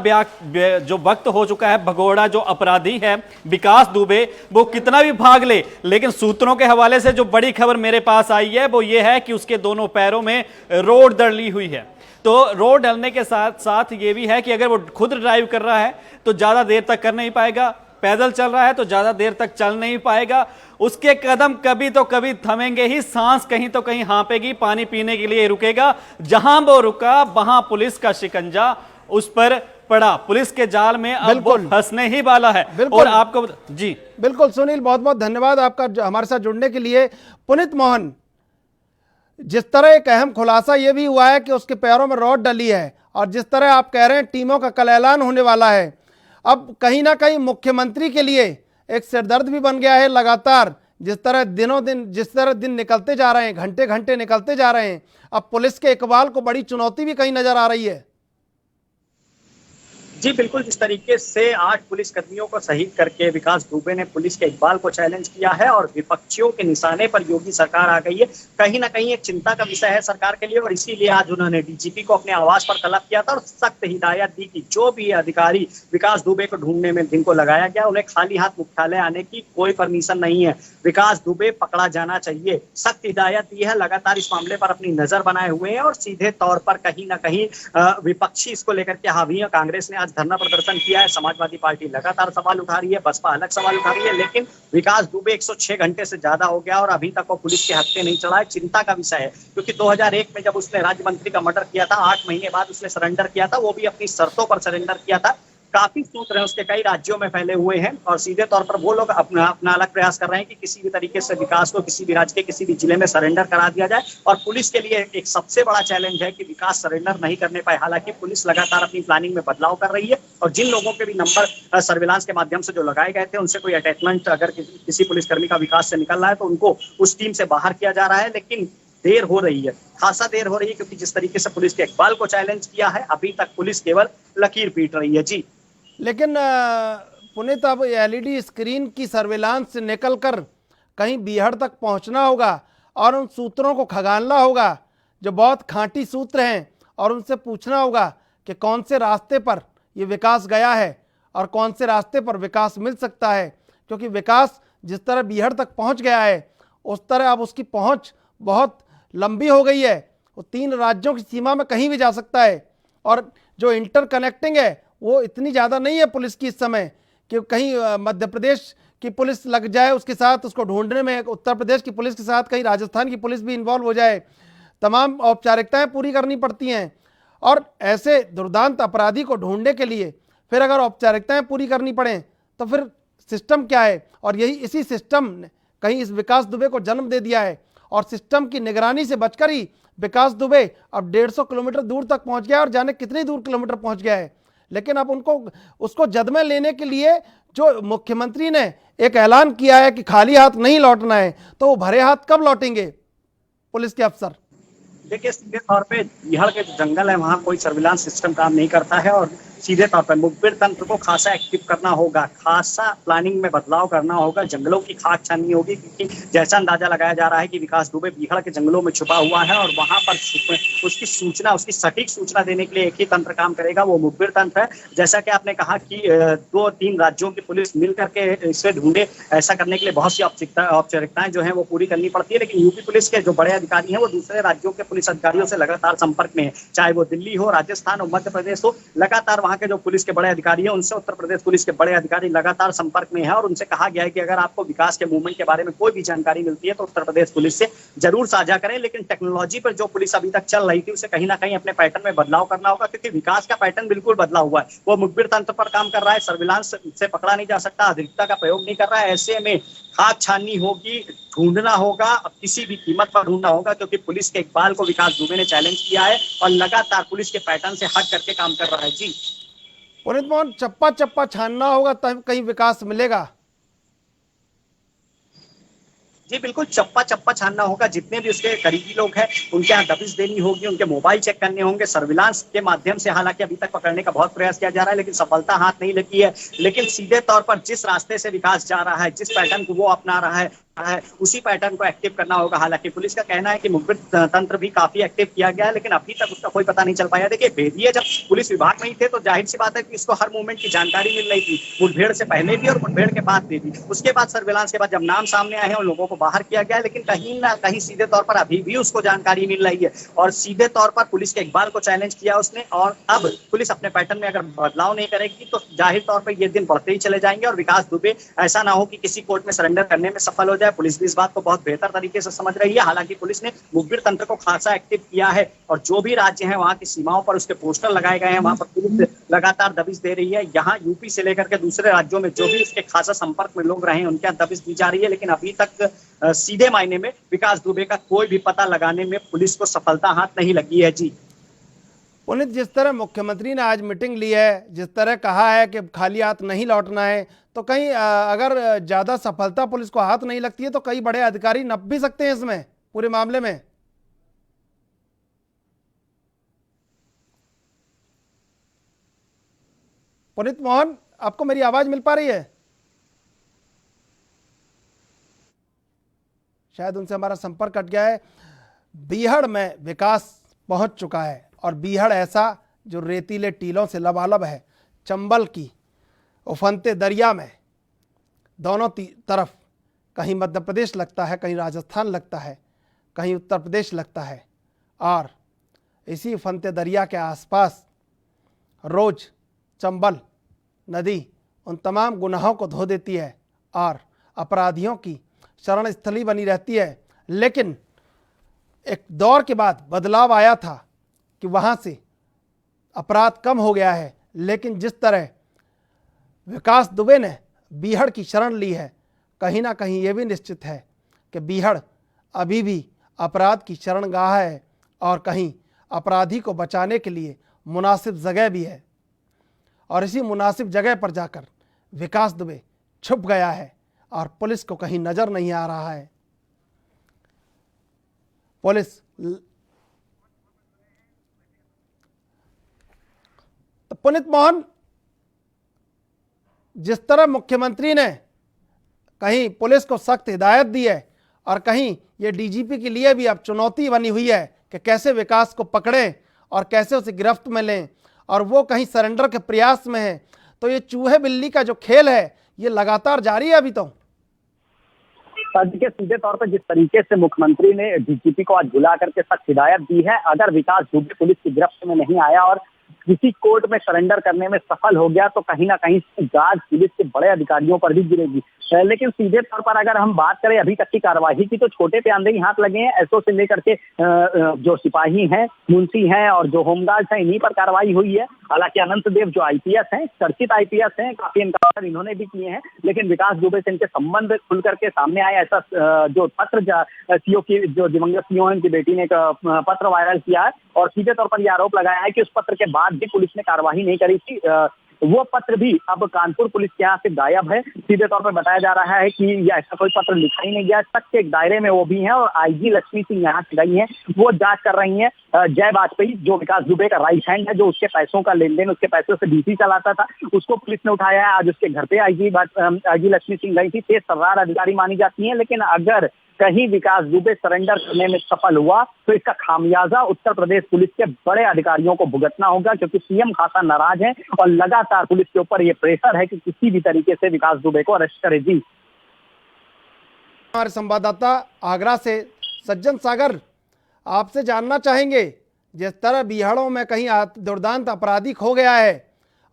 जो वक्त हो चुका है, भगोड़ा जो अपराधी है विकास दुबे, वो कितना भी भाग ले, लेकिन सूत्रों के हवाले से जो बड़ी खबर मेरे पास आई है वो ये है कि उसके दोनों पैरों में रोड डली हुई है। तो रोड डलने के साथ साथ ये भी है कि अगर वो खुद ड्राइव कर रहा है तो ज्यादा देर तक कर नहीं पाएगा, पैदल चल रहा है तो ज्यादा देर तक चल नहीं पाएगा, उसके कदम कभी तो कभी थमेंगे ही, सांस कहीं तो कहीं हाँपेगी, पानी पीने के लिए रुकेगा। जहां वो रुका वहां पुलिस का शिकंजा उस पर पड़ा, पुलिस के जाल में अब वो फंसने ही वाला है। और आपको जी बिल्कुल सुनील, बहुत बहुत धन्यवाद आपका हमारे साथ जुड़ने के लिए। पुनीत मोहन, जिस तरह एक अहम खुलासा यह भी हुआ है कि उसके पैरों में रॉड डली है, और जिस तरह आप कह रहे हैं टीमों का कल ऐलान होने वाला है, अब कहीं ना कहीं मुख्यमंत्री के लिए एक सिरदर्द भी बन गया है। लगातार जिस तरह दिन निकलते जा रहे हैं, घंटे घंटे निकलते जा रहे हैं, अब पुलिस के इकबाल को बड़ी चुनौती भी कहीं नजर आ रही है। जी बिल्कुल, जिस तरीके से 8 पुलिस कर्मियों को शहीद करके विकास दुबे ने पुलिस के इकबाल को चैलेंज किया है और विपक्षियों के निशाने पर योगी सरकार आ गई है, कहीं ना कहीं एक चिंता का विषय है सरकार के लिए। और इसीलिए आज उन्होंने डीजीपी को अपने आवास पर तलब किया था और सख्त हिदायत दी कि जो भी अधिकारी विकास दुबे को ढूंढने में जिनको लगाया गया, उन्हें खाली हाथ मुख्यालय आने की कोई परमिशन नहीं है, विकास दुबे पकड़ा जाना चाहिए। सख्त हिदायत दी है, लगातार इस मामले पर अपनी नजर बनाए हुए हैं और सीधे तौर पर कहीं ना कहीं विपक्षी इसको लेकर के हावी है। कांग्रेस ने धरना प्रदर्शन किया है, समाजवादी पार्टी लगातार सवाल उठा रही है, बसपा अलग सवाल उठा रही है, लेकिन विकास दुबे 106 घंटे से ज्यादा हो गया और अभी तक वो पुलिस के हत्थे नहीं चढ़ा है। चिंता का विषय है, क्योंकि 2001 में जब उसने राज्य मंत्री का मर्डर किया था, 8 महीने बाद उसने सरेंडर किया था, वो भी अपनी शर्तों पर सरेंडर किया था। काफी सूत्र हैं उसके, कई राज्यों में फैले हुए हैं और सीधे तौर पर वो लोग अपना अलग प्रयास कर रहे हैं कि किसी भी तरीके से विकास को किसी भी राज्य के किसी भी जिले में सरेंडर करा दिया जाए। और पुलिस के लिए एक सबसे बड़ा चैलेंज है कि विकास सरेंडर नहीं करने पाए। हालांकि पुलिस लगातार अपनी प्लानिंग में बदलाव कर रही है और जिन लोगों के भी नंबर सर्विलांस के माध्यम से जो लगाए गए थे, उनसे कोई अटैचमेंट अगर किसी पुलिसकर्मी का विकास से निकल रहा है तो उनको उस टीम से बाहर किया जा रहा है। लेकिन देर हो रही है, खासा देर हो रही है, क्योंकि जिस तरीके से पुलिस के इकबाल को चैलेंज किया है, अभी तक पुलिस केवल लकीर पीट रही है। जी लेकिन पुनीत, अब एलईडी स्क्रीन की सर्विलांस से निकलकर कहीं बीहड़ तक पहुंचना होगा और उन सूत्रों को खंगालना होगा जो बहुत खांटी सूत्र हैं, और उनसे पूछना होगा कि कौन से रास्ते पर ये विकास गया है और कौन से रास्ते पर विकास मिल सकता है। क्योंकि विकास जिस तरह बीहड़ तक पहुंच गया है, उस तरह अब उसकी पहुंच बहुत लंबी हो गई है। वो 3 राज्यों की सीमा में कहीं भी जा सकता है, और जो इंटरकनेक्टिंग है वो इतनी ज़्यादा नहीं है पुलिस की इस समय कि कहीं मध्य प्रदेश की पुलिस लग जाए उसके साथ उसको ढूंढने में, उत्तर प्रदेश की पुलिस के साथ कहीं राजस्थान की पुलिस भी इन्वॉल्व हो जाए। तमाम औपचारिकताएं पूरी करनी पड़ती हैं, और ऐसे दुर्दांत अपराधी को ढूंढने के लिए फिर अगर औपचारिकताएं पूरी करनी पड़ें तो फिर सिस्टम क्या है। और यही इसी सिस्टम ने कहीं इस विकास दुबे को जन्म दे दिया है, और सिस्टम की निगरानी से बचकर ही विकास दुबे अब 150 किलोमीटर दूर तक पहुंच गया और जाने कितनी दूर किलोमीटर पहुंच गया है। लेकिन अब उसको जद में लेने के लिए जो मुख्यमंत्री ने एक ऐलान किया है कि खाली हाथ नहीं लौटना है, तो वो भरे हाथ कब लौटेंगे पुलिस के अफसर? देखिए, सीधे तौर पे बिहार के जो जंगल है वहाँ कोई सर्विलांस सिस्टम काम नहीं करता है और सीधे तौर पर मुखबिर तंत्र को खासा एक्टिव करना होगा, खासा प्लानिंग में बदलाव करना होगा, जंगलों की खाक छाननी होगी। क्योंकि जैसा अंदाजा लगाया जा रहा है कि विकास दुबे बिहार के जंगलों में छुपा हुआ है और वहां पर उसकी सूचना, उसकी सटीक सूचना देने के लिए एक ही तंत्र काम करेगा, वो मुखबिर तंत्र है। जैसा कि आपने कहा कि 2-3 राज्यों की पुलिस मिल करके इसे ढूंढे, ऐसा करने के लिए बहुत सी औपचारिकताएं जो है वो पूरी करनी पड़ती है। लेकिन यूपी पुलिस के जो बड़े अधिकारी हैं वो दूसरे राज्यों के पुलिस अधिकारियों से लगातार संपर्क में है, चाहे वो दिल्ली हो, राजस्थान हो, मध्य प्रदेश हो। लगातार वहां के जो पुलिस के बड़े अधिकारी हैं उनसे उत्तर प्रदेश पुलिस के बड़े अधिकारी लगातार संपर्क में है और उनसे कहा गया है कि अगर आपको विकास के मूवमेंट के बारे में कोई भी जानकारी मिलती है तो उत्तर प्रदेश पुलिस से जरूर साझा करें। लेकिन टेक्नोलॉजी पर जो पुलिस अभी तक चल रही थी उसे कहीं ना कहीं अपने पैटर्न में बदलाव करना होगा, क्योंकि विकास का पैटर्न बिल्कुल बदला हुआ है। वो मुखबिर तंत्र पर काम कर रहा है, सर्विलांस से पकड़ा नहीं जा सकता, अधिकता का प्रयोग नहीं कर रहा है। ऐसे में खाक छाननी होगी, ढूंढना होगा, किसी भी कीमत पर ढूंढना होगा, क्योंकि पुलिस के इकबाल को विकास दुबे ने चैलेंज किया है और लगातार पुलिस के पैटर्न से हट करके काम कर रहा है। जी पुनीत मोहन, चप्पा चप्पा छानना होगा तब कहीं विकास मिलेगा। जी बिल्कुल, चप्पा चप्पा छानना होगा। जितने भी उसके करीबी लोग हैं उनके यहाँ दबिश देनी होगी, उनके मोबाइल चेक करने होंगे, सर्विलांस के माध्यम से हालांकि अभी तक पकड़ने का बहुत प्रयास किया जा रहा है लेकिन सफलता हाथ नहीं लगी है। लेकिन सीधे तौर पर जिस रास्ते से विकास जा रहा है, जिस पैटर्न को वो अपना रहा है, रहा है उसी पैटर्न को एक्टिव करना होगा। हालांकि पुलिस का कहना है कि मुखबिर तंत्र भी काफी एक्टिव किया गया है, लेकिन अभी तक उसका कोई पता नहीं चल पाया। देखिए, भेदिए जब पुलिस विभाग में ही थे तो जाहिर सी बात है कि इसको हर मूवमेंट की जानकारी मिल रही थी, मुठभेड़ से पहले भी और मुठभेड़ के बाद भी। उसके बाद सर्विलांस के बाद जब नाम सामने आए हैं उन लोगों को बाहर किया गया, लेकिन कहीं ना कहीं सीधे तौर पर अभी भी उसको जानकारी मिल रही है और सीधे तौर पर पुलिस के इकबाल को चैलेंज किया उसने। और अब पुलिस अपने पैटर्न में अगर बदलाव नहीं करेगी तो जाहिर तौर पर ये दिन बढ़ते ही चले जाएंगे और विकास दुबे ऐसा ना हो कि किसी कोर्ट में सरेंडर करने में सफल हो जाए। पुलिस भी इस बात को बहुत बेहतर तरीके से समझ रही है। हालांकि पुलिस ने मुखबिर तंत्र को खासा एक्टिव किया है और जो भी राज्य हैं वहां की सीमाओं पर उसके पोस्टर लगाए गए हैं, वहां पर पुलिस लगातार दबिश दे रही है। यहाँ यूपी से लेकर के दूसरे राज्यों में जो भी उसके खासा संपर्क में लोग रहे हैं उनके यहाँ दबिश दी जा रही है, लेकिन अभी तक सीधे मायने में विकास दुबे का कोई भी पता लगाने में पुलिस को सफलता हाथ नहीं लगी है। जी पुनित, जिस तरह मुख्यमंत्री ने आज मीटिंग ली है, जिस तरह कहा है कि खाली हाथ नहीं लौटना है, तो कहीं अगर ज़्यादा सफलता पुलिस को हाथ नहीं लगती है तो कई बड़े अधिकारी नप भी सकते हैं इसमें पूरे मामले में। पुनित मोहन, आपको मेरी आवाज मिल पा रही है? शायद उनसे हमारा संपर्क कट गया है। बीहड़ में विकास पहुंच चुका है और बीहड़ ऐसा जो रेतीले टीलों से लबालब है। चंबल की उफनते दरिया में दोनों तरफ कहीं मध्य प्रदेश लगता है, कहीं राजस्थान लगता है, कहीं उत्तर प्रदेश लगता है और इसी उफनते दरिया के आसपास रोज चंबल नदी उन तमाम गुनाहों को धो देती है और अपराधियों की शरण स्थली बनी रहती है। लेकिन एक दौर के बाद बदलाव आया था कि वहाँ से अपराध कम हो गया है, लेकिन जिस तरह विकास दुबे ने बीहड़ की शरण ली है, कहीं ना कहीं ये भी निश्चित है कि बीहड़ अभी भी अपराध की शरणगाह है और कहीं अपराधी को बचाने के लिए मुनासिब जगह भी है। और इसी मुनासिब जगह पर जाकर विकास दुबे छुप गया है और पुलिस को कहीं नजर नहीं आ रहा है। पुलिस तो पुनित मोहन, जिस तरह मुख्यमंत्री ने कहीं पुलिस को सख्त हिदायत दी है और कहीं ये डीजीपी के लिए भी अब चुनौती बनी हुई है कि कैसे विकास को पकड़ें और कैसे उसे गिरफ्त में लें, और वो कहीं सरेंडर के प्रयास में है, तो ये चूहे बिल्ली का जो खेल है ये लगातार जारी है अभी तो। देखिए, सीधे तौर पर जिस तरीके से मुख्यमंत्री ने डीजीपी को आज बुला करके सख्त हिदायत दी है, अगर विकास दुबे पुलिस की गिरफ्त में नहीं आया और किसी कोर्ट में सरेंडर करने में सफल हो गया तो कहीं ना कहीं गार्ड पुलिस के बड़े अधिकारियों पर भी गिरेगी। लेकिन सीधे तौर पर अगर हम बात करें अभी तक की कार्यवाही की, तो छोटे पे आंधे ही हाथ लगे हैं। एसओ से लेकर के जो सिपाही हैं, मुंशी हैं और जो होमगार्ड्स हैं, इन्हीं पर कार्रवाई हुई है। हालांकि अनंत देव जो आईपीएस हैं, चर्चित आईपीएस हैं, काफी एनकाउंटर इन्होंने भी किए हैं, लेकिन विकास दुबे से इनके संबंध खुल करके सामने आए। ऐसा जो पत्र सीओ की जो दिवंगत सीओ है उनकी बेटी ने एक पत्र वायरल किया है और सीधे तौर पर यह आरोप लगाया है कि उस पत्र के बाद भी पुलिस ने कार्रवाई नहीं करी थी। वो पत्र भी अब कानपुर पुलिस के यहाँ से गायब है। सीधे तौर पर बताया जा रहा है कि यह ऐसा कोई पत्र लिखा ही नहीं गया। तक के एक दायरे में वो भी हैं और आईजी लक्ष्मी सिंह यहाँ से गई हैं, वो जांच कर रही हैं। जय वाजपेयी जो विकास दुबे का राइट हैंड है, जो उसके पैसों का लेन देन, उसके पैसों से डीसी चलाता था, उसको पुलिस ने उठाया है। आज उसके घर पे आईजी लक्ष्मी सिंह गई थी। तेज तर्रार अधिकारी मानी जाती है, लेकिन अगर कहीं विकास दुबे सरेंडर करने में सफल हुआ तो इसका खामियाजा उत्तर प्रदेश पुलिस के बड़े अधिकारियों को भुगतना होगा, क्योंकि सीएम खासा नाराज है और लगातार पुलिस के ऊपर यह प्रेशर है कि किसी भी तरीके से विकास दुबे को अरेस्ट करे। जी, हमारे संवाददाता आगरा से सज्जन सागर आपसे जानना चाहेंगे, जिस तरह बीहड़ों में कहीं दुर्दांत अपराधी खो गया है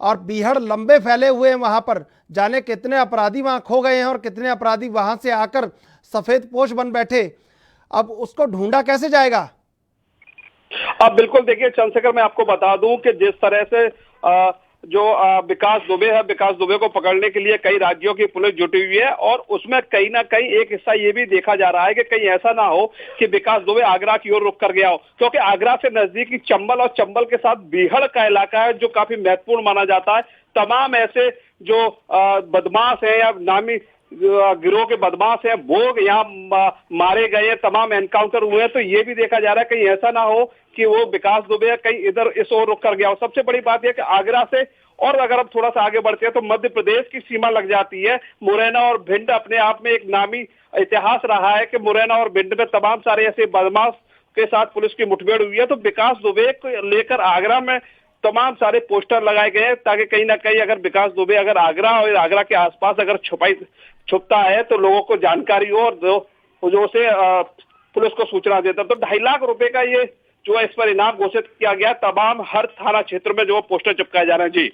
और बीहड़ लंबे फैले हुए हैं, वहां पर जाने कितने अपराधी वहां खो गए हैं और कितने अपराधी वहां से आकर सफेद पोश बन बैठे, अब उसको ढूंढा कैसे जाएगा? अब बिल्कुल देखिए चंद्रशेखर, मैं आपको बता दूं कि जिस तरह से विकास दुबे है, विकास दुबे को पकड़ने के लिए कई राज्यों की पुलिस जुटी हुई है और उसमें कहीं ना कहीं एक हिस्सा ये भी देखा जा रहा है कि कहीं ऐसा ना हो कि विकास दुबे आगरा की ओर रुख कर गया हो, क्योंकि आगरा से नजदीकी चंबल और चंबल के साथ बीहड़ का इलाका है जो काफी महत्वपूर्ण माना जाता है। तमाम ऐसे जो बदमाश है या नामी गिरोह के बदमाश हैं वो यहाँ मारे गए, तमाम एनकाउंटर हुए हैं। तो ये भी देखा जा रहा है कहीं ऐसा ना हो कि वो विकास दुबे कहीं इधर इस ओर रुक कर गया। और सबसे बड़ी बात यह कि आगरा से और अगर हम थोड़ा सा आगे बढ़ते हैं तो मध्य प्रदेश की सीमा लग जाती है। मुरैना और भिंड अपने आप में एक नामी इतिहास रहा है कि मुरैना और भिंड में तमाम सारे ऐसे बदमाश के साथ पुलिस की मुठभेड़ हुई है। तो विकास दुबे को लेकर आगरा में तमाम सारे पोस्टर लगाए गए हैं ताकि कहीं ना कहीं अगर विकास दुबे अगर आगरा और आगरा के आसपास अगर छुपता है तो लोगों को जानकारी हो और जो से पुलिस को सूचना देता। तो 2.5 लाख रुपए का ये जो है इस पर इनाम घोषित किया गया। तमाम हर थाना क्षेत्र में जो पोस्टर चिपकाए जा रहे हैं। जी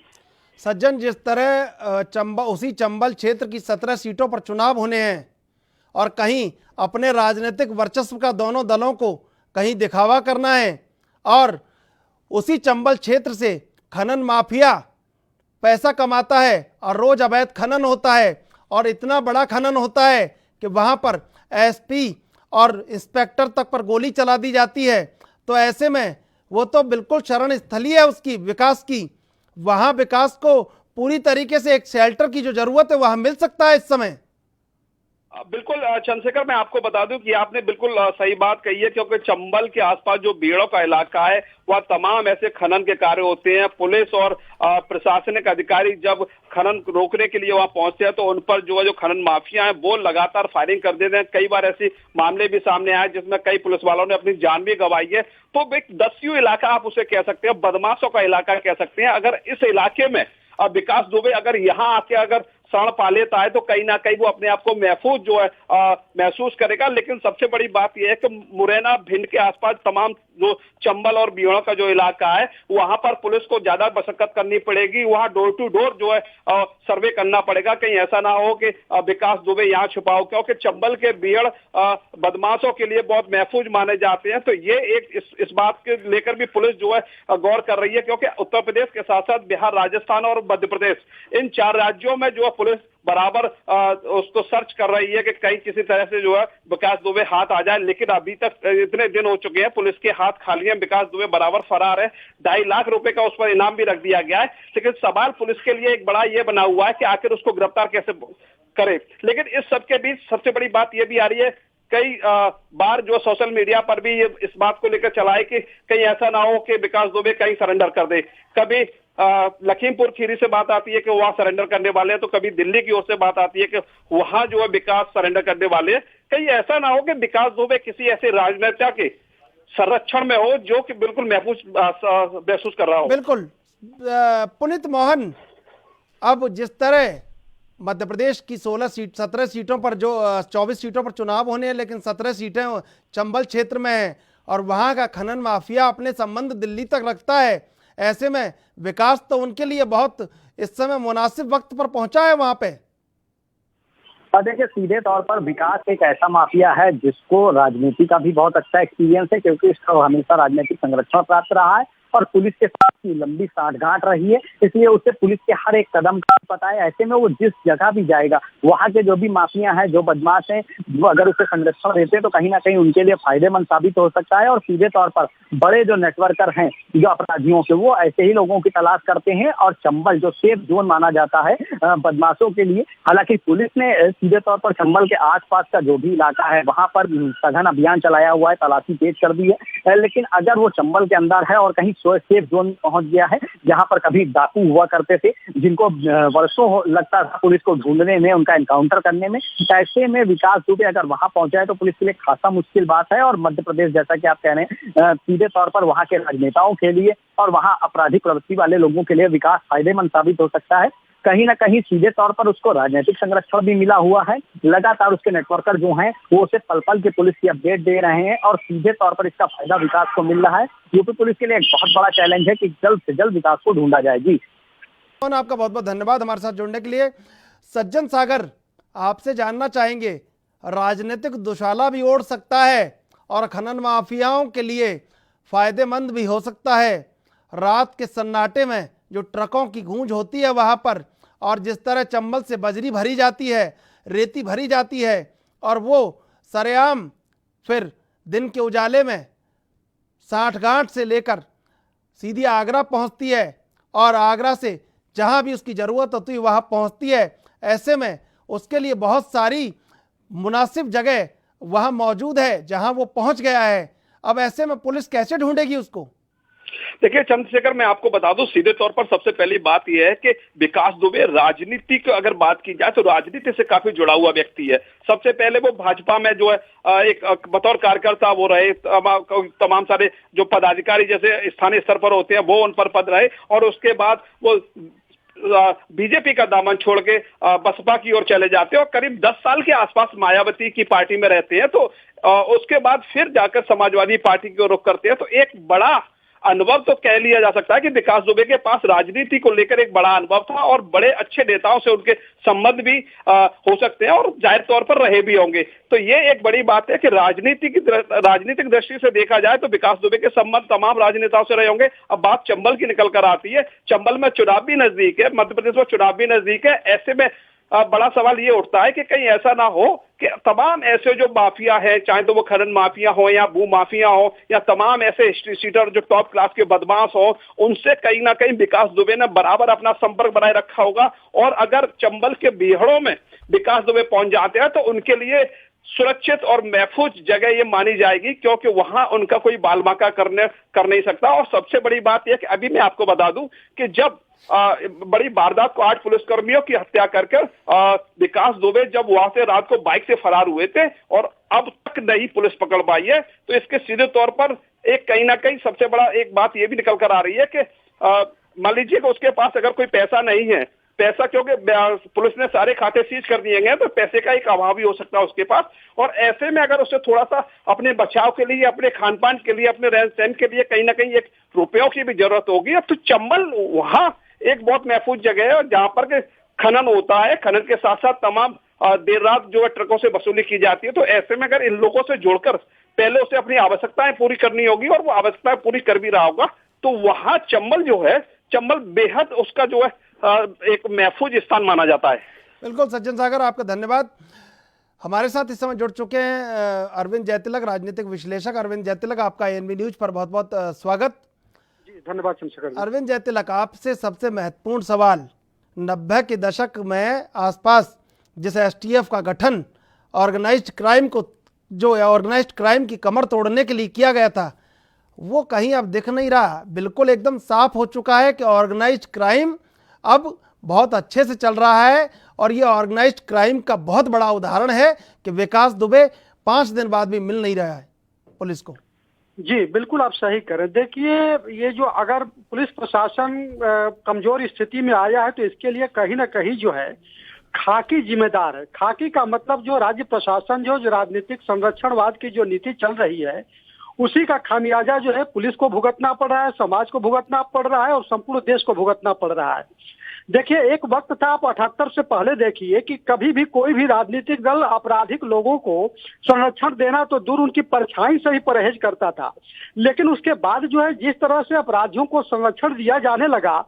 सज्जन, जिस तरह उसी चंबल क्षेत्र की 17 सीटों पर चुनाव होने हैं और कहीं अपने राजनीतिक वर्चस्व का दोनों दलों को कहीं दिखावा करना है और उसी चंबल क्षेत्र से खनन माफिया पैसा कमाता है और रोज अवैध खनन होता है और इतना बड़ा खनन होता है कि वहां पर एसपी और इंस्पेक्टर तक पर गोली चला दी जाती है। तो ऐसे में वो तो बिल्कुल शरण स्थली है उसकी विकास की। वहां विकास को पूरी तरीके से एक शेल्टर की जो जरूरत है वहां मिल सकता है इस समय। बिल्कुल चंद्रशेखर, मैं आपको बता दूं कि आपने बिल्कुल सही बात कही है क्योंकि चंबल के आसपास जो बीड़ों का इलाका है वह तमाम ऐसे खनन के कार्य होते हैं। पुलिस और प्रशासनिक अधिकारी जब खनन रोकने के लिए वहां पहुंचते हैं तो उन पर जो खनन माफिया है वो लगातार फायरिंग कर देते हैं। कई बार ऐसे मामले भी सामने आए जिसमें कई पुलिस वालों ने अपनी जान भी गंवाई है। तो एक दस्यु इलाका आप उसे कह सकते हैं, बदमाशों का इलाका कह सकते हैं। अगर इस इलाके में विकास दुबे अगर यहाँ आके अगर शरण पा लेता है तो कहीं ना कहीं वो अपने आप को महफूज जो है महसूस करेगा। लेकिन सबसे बड़ी बात यह है कि मुरैना भिंड के आसपास तमाम जो चंबल और बीड़ा का जो इलाका है वहां पर पुलिस को ज्यादा मशक्कत करनी पड़ेगी। वहां डोर टू डोर जो है सर्वे करना पड़ेगा, कहीं ऐसा ना हो कि विकास दुबे यहाँ छुपा हो, क्योंकि चंबल के बीड़ बदमाशों के लिए बहुत महफूज माने जाते हैं। तो ये एक इस बात के लेकर भी पुलिस जो है गौर कर रही है क्योंकि उत्तर प्रदेश के साथ साथ बिहार, राजस्थान और मध्य प्रदेश, इन 4 राज्यों में जो है पुलिस बराबर उसको सर्च कर रही है कि कहीं किसी तरह से जो है विकास दुबे हाथ आ जाए। लेकिन अभी तक इतने दिन हो चुके हैं, पुलिस के हाथ खाली हैं, विकास दुबे बराबर फरार है। 2.5 लाख रुपए का उस पर इनाम भी रख दिया गया है। लेकिन सवाल पुलिस के लिए एक बड़ा ये बना हुआ है कि आखिर उसको गिरफ्तार कैसे करे। लेकिन इस सबके बीच सबसे बड़ी बात यह भी आ रही है, कई बार जो सोशल मीडिया पर भी ये इस बात को लेकर चला है कि कहीं ऐसा ना हो कि विकास दुबे कहीं सरेंडर कर दे। कभी लखीमपुर खीरी से बात आती है कि वहां सरेंडर करने वाले हैं, तो कभी दिल्ली की ओर से बात आती है कि वहां जो है विकास सरेंडर करने वाले हैं। कहीं ऐसा ना हो कि विकास दुबे किसी ऐसे राजनेता के संरक्षण में हो जो कि बिल्कुल महसूस कर रहा हो। बिल्कुल पुनीत मोहन, अब जिस तरह मध्य प्रदेश की 17 सीटों पर जो 24 सीटों पर चुनाव होने हैं, लेकिन 17 सीटें चंबल क्षेत्र में हैं और वहां का खनन माफिया अपने संबंध दिल्ली तक रखता है। ऐसे में विकास तो उनके लिए बहुत इस समय मुनासिब वक्त पर पहुंचा है वहां पे। देखिए, सीधे तौर पर विकास एक ऐसा माफिया है जिसको राजनीति का भी बहुत अच्छा एक्सपीरियंस है क्योंकि इसका हमेशा राजनीतिक संरक्षण प्राप्त रहा है और पुलिस के साथ की लंबी साठगांठ रही है, इसलिए उसे पुलिस के हर एक कदम का पता है। ऐसे में वो जिस जगह भी जाएगा वहां के जो भी माफिया हैं, जो बदमाश हैं, वो अगर उसे संरक्षण देते हैं तो कहीं ना कहीं उनके लिए फायदेमंद साबित हो सकता है। और सीधे तौर पर बड़े जो नेटवर्कर हैं जो अपराधियों के, वो ऐसे ही लोगों की तलाश करते हैं और चंबल जो सेफ जोन माना जाता है बदमाशों के लिए। हालांकि पुलिस ने सीधे तौर पर चंबल के आसपास का जो भी इलाका है वहां पर सघन अभियान चलाया हुआ है, तलाशी तेज कर दी है। लेकिन अगर वो चंबल के अंदर है और कहीं सेफ जोन पहुंच गया है जहां पर कभी डाकू हुआ करते थे जिनको वर्षों लगता था पुलिस को ढूंढने में, उनका एनकाउंटर करने में, ऐसे में विकास दुबे अगर वहां पहुंचा है तो पुलिस के लिए खासा मुश्किल बात है। और मध्य प्रदेश, जैसा कि आप कह रहे हैं, सीधे तौर पर वहां के राजनेताओं के लिए और वहां आपराधिक प्रवृत्ति वाले लोगों के लिए विकास फायदेमंद साबित हो सकता है। कहीं ना कहीं सीधे तौर पर उसको राजनीतिक संरक्षण भी मिला हुआ है। लगातार उसके नेटवर्कर जो हैं वो उसे पल पल के पुलिस की अपडेट दे रहे हैं और सीधे तौर पर इसका फायदा विकास को मिल रहा है। यूपी पुलिस के लिए एक बहुत बड़ा चैलेंज है कि जल्द से जल्द विकास को ढूंढा जाए। जी आपका बहुत बहुत धन्यवाद हमारे साथ जुड़ने के लिए। सज्जन सागर, आपसे जानना चाहेंगे, राजनीतिक दुशाला भी ओढ़ सकता है और खनन माफियाओं के लिए फायदेमंद भी हो सकता है। रात के सन्नाटे में जो ट्रकों की गूंज होती है वहां पर, और जिस तरह चंबल से बजरी भरी जाती है, रेती भरी जाती है और वो सरेआम फिर दिन के उजाले में साठगांठ से लेकर सीधी आगरा पहुंचती है और आगरा से जहां भी उसकी ज़रूरत होती है वहां पहुंचती है। ऐसे में उसके लिए बहुत सारी मुनासिब जगह वहां मौजूद है जहां वो पहुंच गया है। अब ऐसे में पुलिस कैसे ढूंढेगी उसको? देखिए चंद्रशेखर, मैं आपको बता दूं सीधे तौर पर सबसे पहली बात यह है कि विकास दुबे राजनीति की अगर बात की जाए तो राजनीति से काफी जुड़ा हुआ व्यक्ति है। सबसे पहले वो भाजपा में जो है एक बतौर कार्यकर्ता वो रहे, तमाम सारे जो पदाधिकारी जैसे स्थानीय स्तर पर होते हैं वो उन पर पद रहे, और उसके बाद वो बीजेपी का दामन छोड़ के बसपा की ओर चले जाते हैं और करीब 10 साल के आसपास मायावती की पार्टी में रहते हैं। तो उसके बाद फिर जाकर समाजवादी पार्टी की ओर रुख करते हैं। तो एक बड़ा अनुभव तो कह लिया जा सकता है कि विकास दुबे के पास राजनीति को लेकर एक बड़ा अनुभव था और बड़े अच्छे नेताओं से उनके संबंध भी हो सकते हैं और जाहिर तौर पर रहे भी होंगे। तो ये एक बड़ी बात है कि राजनीतिक दृष्टि से देखा जाए तो विकास दुबे के संबंध तमाम राजनेताओं से रहे होंगे। अब बात चंबल की निकल कर आती है। चंबल में चुनाव भी नजदीक है, मध्य प्रदेश में चुनाव भी नजदीक है। ऐसे में बड़ा सवाल ये उठता है कि कहीं ऐसा ना हो कि तमाम ऐसे जो माफिया है, चाहे तो वो खनन माफिया हो या भू माफिया हो या तमाम ऐसे हिस्ट्री सीटर जो टॉप क्लास के बदमाश हो, उनसे कहीं ना कहीं विकास दुबे ने बराबर अपना संपर्क बनाए रखा होगा। और अगर चंबल के बीहड़ों में विकास दुबे पहुंच जाते हैं तो उनके लिए सुरक्षित और महफूज जगह ये मानी जाएगी, क्योंकि वहां उनका कोई बालमाका कर नहीं सकता। और सबसे बड़ी बात यह कि अभी मैं आपको बता दूं कि जब बड़ी वारदात को 8 पुलिसकर्मियों की हत्या करके विकास दुबे जब वहां से रात को बाइक से फरार हुए थे और अब तक नहीं पुलिस पकड़ पाई है, तो इसके सीधे तौर पर एक कहीं ना कहीं सबसे बड़ा एक बात यह भी निकल कर आ रही है कि मान लीजिए कि उसके पास अगर कोई पैसा नहीं है, पैसा क्योंकि पुलिस ने सारे खाते सीज कर दिए गए, तो पैसे का एक अभाव भी हो सकता है उसके पास। और ऐसे में अगर उसे थोड़ा सा अपने बचाव के लिए, अपने खान पान के लिए, अपने रहन सहन के लिए कहीं ना कहीं एक रुपयों की भी जरूरत होगी। अब तो चंबल वहां एक बहुत महफूज जगह है जहां पर खनन होता है। खनन के साथ साथ तमाम देर रात जो है ट्रकों से वसूली की जाती है। तो ऐसे में अगर इन लोगों से जोड़कर पहले उसे अपनी आवश्यकताएं पूरी करनी होगी और वो आवश्यकताएं पूरी कर भी रहा होगा, तो वहां चंबल जो है, चंबल बेहद उसका जो है एक महफूज स्थान माना जाता है। बिल्कुल सज्जन सागर, आपका धन्यवाद। हमारे साथ इस समय जुड़ चुके हैं अरविंद जयतिलक, राजनीतिक विश्लेषक। अरविंद जयतिलक, आपका एएनबी न्यूज पर बहुत बहुत स्वागत। जी धन्यवाद चंद्रशेखर। अरविंद जयतिलक, आपसे सबसे महत्वपूर्ण सवाल, 90 के दशक में आसपास जिस एसटीएफ का गठन ऑर्गेनाइज्ड क्राइम की कमर तोड़ने के लिए किया गया था, वो कहीं अब दिख नहीं रहा। बिल्कुल एकदम साफ हो चुका है कि ऑर्गेनाइज्ड क्राइम अब बहुत अच्छे से चल रहा है और ये ऑर्गेनाइज्ड क्राइम का बहुत बड़ा उदाहरण है कि विकास दुबे 5 दिन बाद भी मिल नहीं रहा है पुलिस को। जी बिल्कुल, आप सही करें। देखिए, ये जो अगर पुलिस प्रशासन कमजोर स्थिति में आया है तो इसके लिए कहीं ना कहीं जो है खाकी जिम्मेदार है। खाकी का मतलब जो राज्य प्रशासन जो राजनीतिक संरक्षणवाद की जो नीति चल रही है उसी का खामियाजा जो है पुलिस को भुगतना पड़ रहा है, समाज को भुगतना पड़ रहा है और संपूर्ण देश को भुगतना पड़ रहा है। देखिए, एक वक्त था, आप 78 से पहले देखिए कि कभी भी कोई भी राजनीतिक दल आपराधिक लोगों को संरक्षण देना तो दूर, उनकी परछाई से ही परहेज करता था। लेकिन उसके बाद जो है जिस तरह से अपराधियों को संरक्षण दिया जाने लगा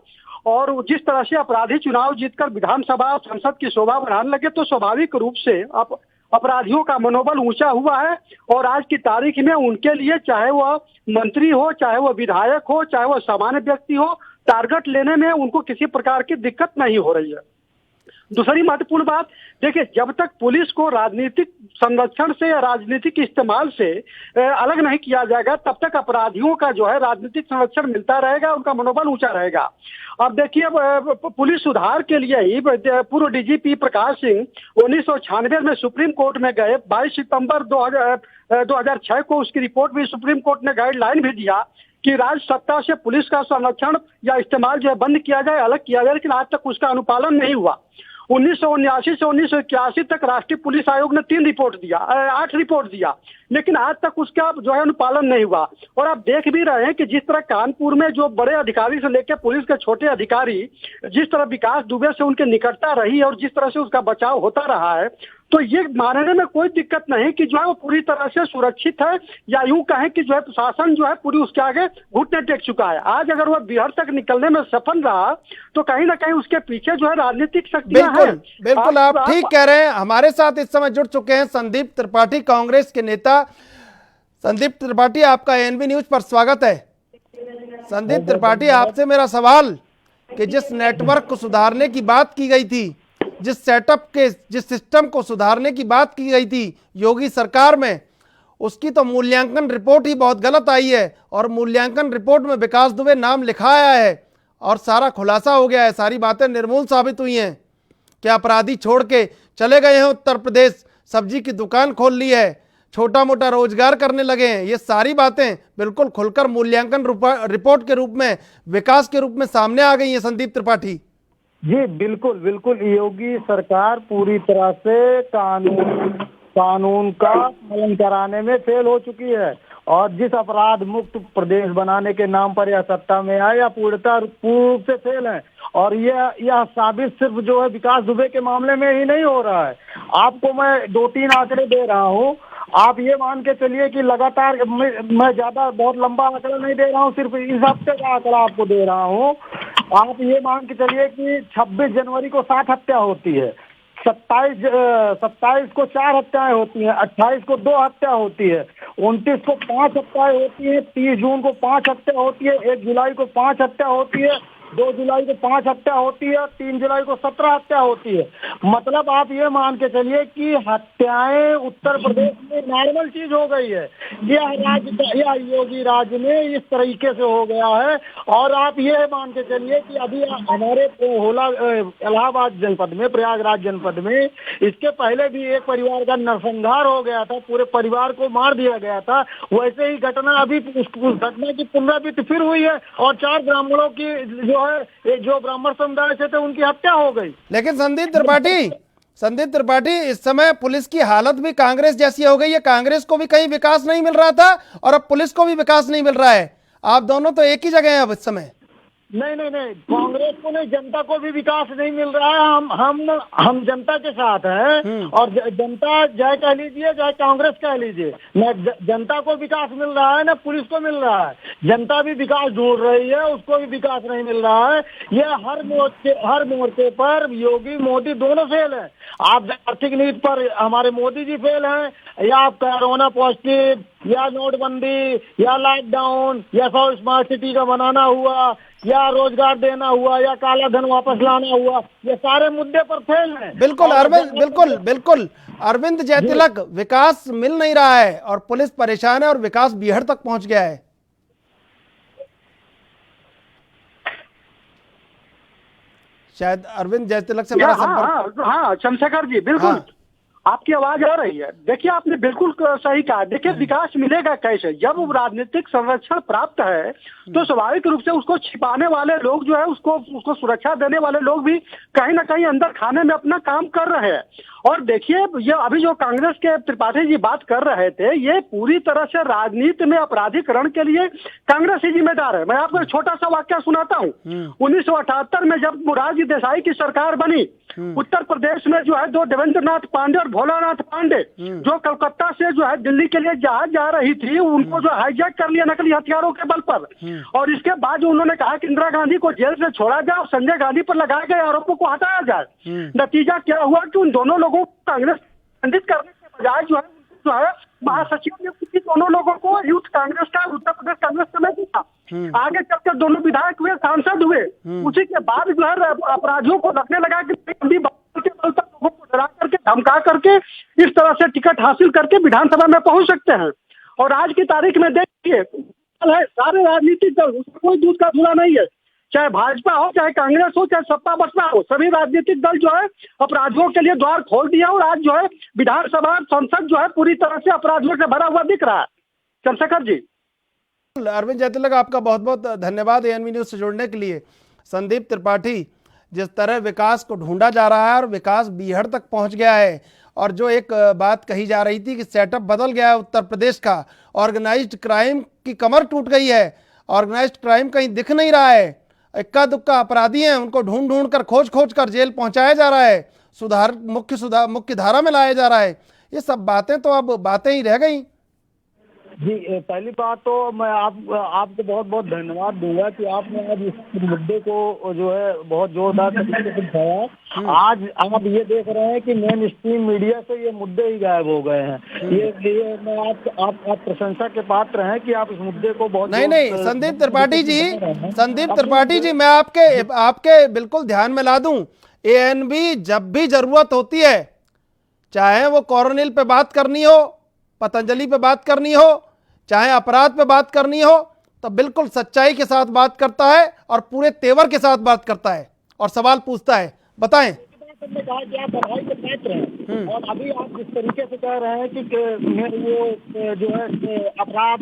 और जिस तरह से अपराधी चुनाव जीतकर विधानसभा और संसद की शोभा बढ़ाने लगे, तो स्वाभाविक रूप से अपराधियों का मनोबल ऊंचा हुआ है। और आज की तारीख में उनके लिए, चाहे वह मंत्री हो, चाहे वह विधायक हो, चाहे वह सामान्य व्यक्ति हो, टारगेट लेने में उनको किसी प्रकार की दिक्कत नहीं हो रही है। दूसरी महत्वपूर्ण बात, देखिए, जब तक पुलिस को राजनीतिक संरक्षण से या राजनीतिक इस्तेमाल से अलग नहीं किया जाएगा, तब तक अपराधियों का जो है राजनीतिक संरक्षण मिलता रहेगा, उनका मनोबल ऊंचा रहेगा। अब देखिए, पुलिस सुधार के लिए ही पूर्व डीजीपी प्रकाश सिंह 1996 में सुप्रीम कोर्ट में गए। 22 सितंबर 2006 को उसकी रिपोर्ट भी सुप्रीम कोर्ट ने गाइडलाइन भी दिया कि राज्य सत्ता से पुलिस का संरक्षण या इस्तेमाल जो है बंद किया जाए, अलग किया जाए, लेकिन आज तक उसका अनुपालन नहीं हुआ। 1979 से 1981 तक राष्ट्रीय पुलिस आयोग ने 8 रिपोर्ट दिया, लेकिन आज तक उसका जो है अनुपालन नहीं हुआ। और आप देख भी रहे हैं कि जिस तरह कानपुर में जो बड़े अधिकारी से लेकर पुलिस के छोटे अधिकारी, जिस तरह विकास दुबे से उनके निकटता रही है और जिस तरह से उसका बचाव होता रहा है, तो ये मानने में कोई दिक्कत नहीं कि जो है वो पूरी तरह से सुरक्षित है, या यूं कहें कि जो है प्रशासन जो है पूरी उसके आगे घुटने टेक चुका है। आज अगर वह बिहार तक निकलने में सफल रहा तो कहीं ना कहीं उसके पीछे जो है राजनीतिक शक्तियां हैं। बिल्कुल आप ठीक कह रहे हैं। हमारे साथ इस समय जुड़ चुके हैं संदीप त्रिपाठी, कांग्रेस के नेता। संदीप त्रिपाठी, आपका एएनबी न्यूज पर स्वागत है। संदीप त्रिपाठी, आपसे मेरा सवाल कि जिस नेटवर्क को सुधारने की बात की गई थी, जिस सेटअप के, जिस सिस्टम को सुधारने की बात की गई थी योगी सरकार में, उसकी तो मूल्यांकन रिपोर्ट ही बहुत गलत आई है। और मूल्यांकन रिपोर्ट में विकास दुबे नाम लिखा आया है और सारा खुलासा हो गया है, सारी बातें निर्मूल साबित हुई हैं कि अपराधी छोड़ के चले गए हैं उत्तर प्रदेश, सब्जी की दुकान खोल ली है, छोटा मोटा रोजगार करने लगे हैं। ये सारी बातें बिल्कुल खुलकर मूल्यांकन रिपोर्ट के रूप में, विकास के रूप में सामने आ गई हैं। संदीप त्रिपाठी जी बिल्कुल बिल्कुल, योगी सरकार पूरी तरह से कानून का पालन कराने में फेल हो चुकी है और जिस अपराध मुक्त प्रदेश बनाने के नाम पर यह सत्ता में आए या पूर्णतः रूप से फेल है। और यह साबित सिर्फ जो है विकास दुबे के मामले में ही नहीं हो रहा है। आपको मैं 2-3 आंकड़े दे रहा हूँ, आप ये मान के चलिए कि लगातार, मैं ज्यादा बहुत लंबा आंकड़ा नहीं दे रहा हूँ, सिर्फ इस हफ्ते का आंकड़ा आपको दे रहा हूँ। आप ये मान के चलिए कि 26 जनवरी को 7 हत्या होती है, 27 को 4 हत्याएं होती हैं, 28 को 2 हत्या होती है, 29 को 5 हत्याएं होती है, 30 जून को 5 हत्या होती है, 1 जुलाई को 5 हत्या होती है, 2 जुलाई को 5 हत्या होती है, 3 जुलाई को 17 हत्या होती है। मतलब आप ये मान के चलिए कि हत्याएं उत्तर प्रदेश में नॉर्मल चीज हो गई है। यह योगी राज्य में इस तरीके से हो गया है। और आप ये मान के चलिए कि अभी हमारे इलाहाबाद जनपद में, प्रयागराज जनपद में, इसके पहले भी एक परिवार का नरसंहार हो गया था, पूरे परिवार को मार दिया गया था। वैसे ही घटना अभी उस घटना की पुनरावृत्ति फिर हुई है और 4 ब्राह्मणों की जो ब्राह्मण समुदाय से थे उनकी हत्या हो गई। लेकिन संदीप त्रिपाठी इस समय पुलिस की हालत भी कांग्रेस जैसी हो गई है। कांग्रेस को भी कहीं विकास नहीं मिल रहा था और अब पुलिस को भी विकास नहीं मिल रहा है। आप दोनों तो एक ही जगह हैं अब इस समय। नहीं, कांग्रेस को नहीं, जनता को भी विकास नहीं मिल रहा है। हम जनता के साथ हैं और जनता चाहे कह लीजिए चाहे कांग्रेस कह लीजिए, न जनता को विकास मिल रहा है न पुलिस को मिल रहा है। जनता भी विकास ढूंढ रही है, उसको भी विकास नहीं मिल रहा है। ये हर मोर्चे पर योगी मोदी दोनों फेल है। आप आर्थिक नीति पर हमारे मोदी जी फेल हैं, या आप कोरोना पॉजिटिव, या नोटबंदी, या लॉकडाउन, या 100 स्मार्ट सिटी का बनाना हुआ, या रोजगार देना हुआ, या काला धन वापस लाना हुआ, ये सारे मुद्दे पर फेल हैं। बिल्कुल अरविंद जयतिलक, विकास मिल नहीं रहा है और पुलिस परेशान है और विकास बीहड़ तक पहुंच गया है। शायद अरविंद जयतिलक से हमारा संपर्क। हाँ चंद्रशेखर जी बिल्कुल, आपकी आवाज आ रही है। देखिए आपने बिल्कुल सही कहा। देखिए विकास मिलेगा कैसे? जब राजनीतिक संरक्षण प्राप्त है तो स्वाभाविक रूप से उसको छिपाने वाले लोग जो है, उसको सुरक्षा देने वाले लोग भी कहीं ना कहीं अंदर खाने में अपना काम कर रहे हैं। और देखिए ये अभी जो कांग्रेस के त्रिपाठी जी बात कर रहे थे, ये पूरी तरह से राजनीति में अपराधीकरण के लिए कांग्रेस ही जिम्मेदार है। मैं आपको एक छोटा सा वाक्य सुनाता हूँ। 1978 में जब मोरारजी देसाई की सरकार बनी, उत्तर प्रदेश में जो है 2 देवेंद्र नाथ पांडे और भोलानाथ पांडे जो कलकत्ता से जो है दिल्ली के लिए जहाज जा रही थी, उनको जो हाईजैक कर लिया नकली हथियारों के बल पर। और इसके बाद उन्होंने कहा कि इंदिरा गांधी को जेल से छोड़ा जाए और संजय गांधी पर लगाए गए आरोपों को हटाया जाए। नतीजा क्या हुआ कि उन दोनों लोगों को कांग्रेस खंडित करने के बजाय जो है महासचिव ने दोनों लोगों को यूथ कांग्रेस का, उत्तर प्रदेश कांग्रेस कमेटी का, आगे चलकर दोनों विधायक हुए, सांसद हुए। उसी के बाद जो है अपराधियों को लगने लगा कि लोगों को डरा करके, धमका करके इस तरह से टिकट हासिल करके विधानसभा में पहुंच सकते हैं। और आज की तारीख में देखिए सारे राजनीतिक दल, उसमें कोई दूध का धुला नहीं है, चाहे भाजपा हो, चाहे कांग्रेस हो, चाहे सपा बसपा हो, सभी राजनीतिक दल जो है अपराधियों के लिए द्वार खोल दिया। और आज जो है विधानसभा, संसद जो है पूरी तरह से अपराधियों से भरा हुआ दिख रहा है। चंद्रशेखर जी। अरविंद जयतिलक, आपका बहुत बहुत धन्यवाद एएनबी न्यूज से जुड़ने के लिए। संदीप त्रिपाठी, जिस तरह विकास को ढूंढा जा रहा है और विकास बीहड़ तक पहुंच गया है, और जो एक बात कही जा रही थी कि सेटअप बदल गया है उत्तर प्रदेश का, ऑर्गेनाइज्ड क्राइम की कमर टूट गई है, ऑर्गेनाइज्ड क्राइम कहीं दिख नहीं रहा है, इक्का दुक्का अपराधी हैं, उनको ढूंढ कर खोज कर जेल पहुंचाया जा रहा है, मुख्य धारा में लाया जा रहा है। ये सब बातें तो अब बातें ही रह गई। जी पहली बात तो मैं आपको बहुत बहुत धन्यवाद दूंगा कि आपने आज इस मुद्दे को जो है बहुत जोरदार तरीके से उठाया। आज आप ये देख रहे हैं कि मेन स्ट्रीम मीडिया से ये मुद्दे ही गायब हो गए हैं। ये मैं आप प्रशंसा के पात्र हैं कि आप इस मुद्दे को बहुत नहीं संदीप त्रिपाठी जी, मैं आपके बिल्कुल ध्यान में ला दूं, एएनबी जब भी जरूरत होती है, चाहे वो कोरोनिल पे बात करनी हो, पतंजलि पे बात करनी हो, चाहे अपराध पे बात करनी हो, तो बिल्कुल सच्चाई के साथ बात करता है और पूरे तेवर के साथ बात करता है और सवाल पूछता है। बताएं। हमने कहा कि आप बधाई के पात्र हैं, और अभी आप जिस तरीके से कह रहे हैं कि वो जो है अपराध,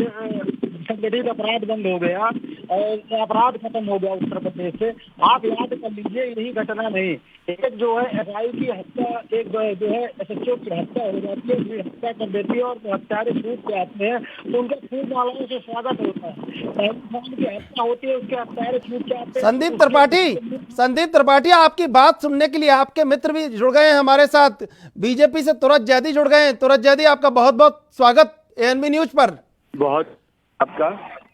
संगठित अपराध बंद हो गया और अपराध खत्म हो गया उत्तर प्रदेश से, आप याद कर लीजिए यही घटना नहीं, एक जो है एसआई की हत्या, एक जो है एसएचओ की हत्या हो जाती है, फिर हत्या कर देती है और हत्यारे छूट के आते हैं तो उनका फूल मालाओं से स्वागत होता है। पहली की हत्या होती है, उसके हत्यारे छूट के आते हैं। संदीप त्रिपाठी, आपकी बात सुनने के लिए आपके मित्र भी जुड़ गए हैं हमारे साथ, बीजेपी से तुरत जैदी जुड़ गए हैं। तुरत जैदी, आपका बहुत बहुत स्वागत एएनबी न्यूज पर। बहुत आपका।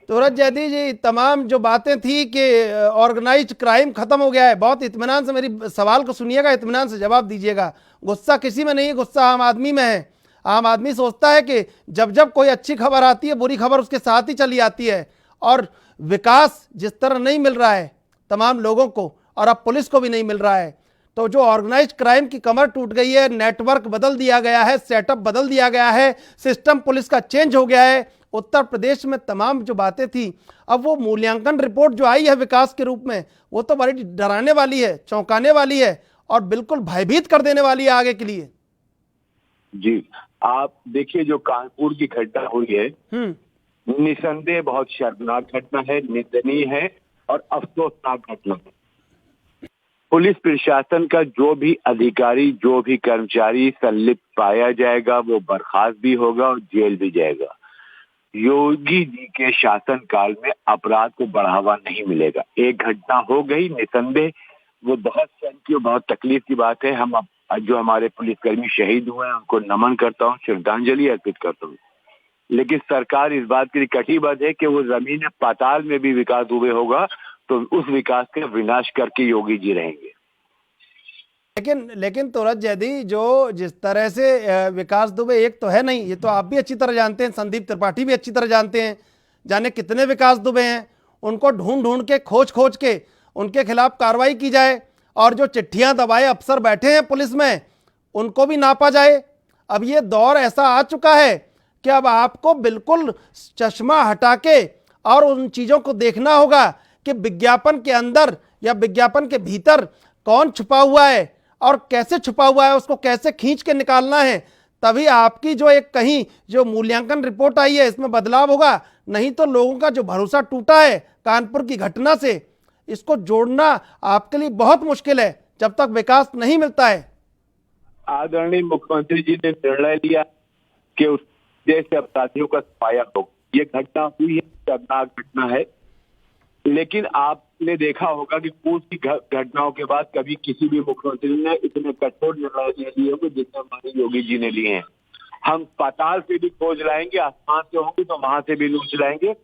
तुरत जैदी जी, तमाम जो बातें थी कि ऑर्गेनाइज्ड क्राइम खत्म हो गया है, बहुत इत्मीनान से मेरी सवाल को सुनिएगा, इत्मीनान से जवाब दीजिएगा। गुस्सा किसी में नहीं, गुस्सा आम आदमी में है। आम आदमी सोचता है कि जब जब कोई अच्छी खबर आती है, बुरी खबर उसके साथ ही चली आती है, और विकास जिस तरह नहीं मिल रहा है तमाम लोगों को, और अब पुलिस को भी नहीं मिल रहा है, तो जो ऑर्गेनाइज्ड क्राइम की कमर टूट गई है, नेटवर्क बदल दिया गया है, सेटअप बदल दिया गया है, सिस्टम पुलिस का चेंज हो गया है। उत्तर प्रदेश में तमाम जो बातें थी, अब वो मूल्यांकन रिपोर्ट जो आई है विकास के रूप में, वो तो बड़ी डराने वाली है, चौंकाने वाली है और बिल्कुल भयभीत कर देने वाली है आगे के लिए। जी, आप देखिए जो कानपुर की घटना हुई है, निसंदेह बहुत शर्मनाक घटना है, निंदनीय है और अफसोसनाक घटना है। पुलिस प्रशासन का जो भी अधिकारी, जो भी कर्मचारी संलिप्त पाया जाएगा, वो बर्खास्त भी होगा और जेल भी जाएगा। योगी जी के शासनकाल में अपराध को बढ़ावा नहीं मिलेगा। एक घटना हो गई, निसंदेह वो बहुत शर्म की और बहुत तकलीफ की बात है। हम जो हमारे पुलिसकर्मी शहीद हुए हैं उनको नमन करता हूँ, श्रद्धांजलि अर्पित करता हूँ, लेकिन सरकार इस बात के लिए कटिबद्ध है कि वो जमीन पाताल में भी विकास दुबे होगा तो उस विकास का विनाश करके योगी जी रहेंगे। लेकिन तुरत जैदी, जो जिस तरह से विकास दुबे एक तो है नहीं, ये तो आप भी अच्छी तरह जानते हैं, संदीप त्रिपाठी भी अच्छी तरह जानते हैं, जाने कितने विकास दुबे हैं, उनको ढूंढ ढूंढ के खोज के उनके खिलाफ कार्रवाई की जाए, और जो चिट्ठियां दबाए अफसर बैठे हैं पुलिस में उनको भी नापा जाए। अब ये दौर ऐसा आ चुका है कि अब आपको बिल्कुल चश्मा हटा के और उन चीज़ों को देखना होगा कि विज्ञापन के अंदर या विज्ञापन के भीतर कौन छुपा हुआ है और कैसे छुपा हुआ है, उसको कैसे खींच के निकालना है। तभी आपकी जो एक कहीं जो मूल्यांकन रिपोर्ट आई है इसमें बदलाव होगा, नहीं तो लोगों का जो भरोसा टूटा है कानपुर की घटना से, इसको जोड़ना आपके लिए बहुत मुश्किल है जब तक विकास नहीं मिलता है। आदरणीय मुख्यमंत्री जी ने निर्णय लिया कि उस देश से अपराधियों का सफाया हो। ये घटना हुई है, शर्मनाक घटना है, लेकिन आपने देखा होगा कि पूर्व की घटनाओं के बाद कभी किसी भी मुख्यमंत्री ने इतने कठोर निर्णय नहीं लिए होंगे जितने हमारे योगी जी ने लिए हैं। हम पाताल से भी खोज लाएंगे, आसमान से होंगे तो वहां से भी लूट लाएंगे।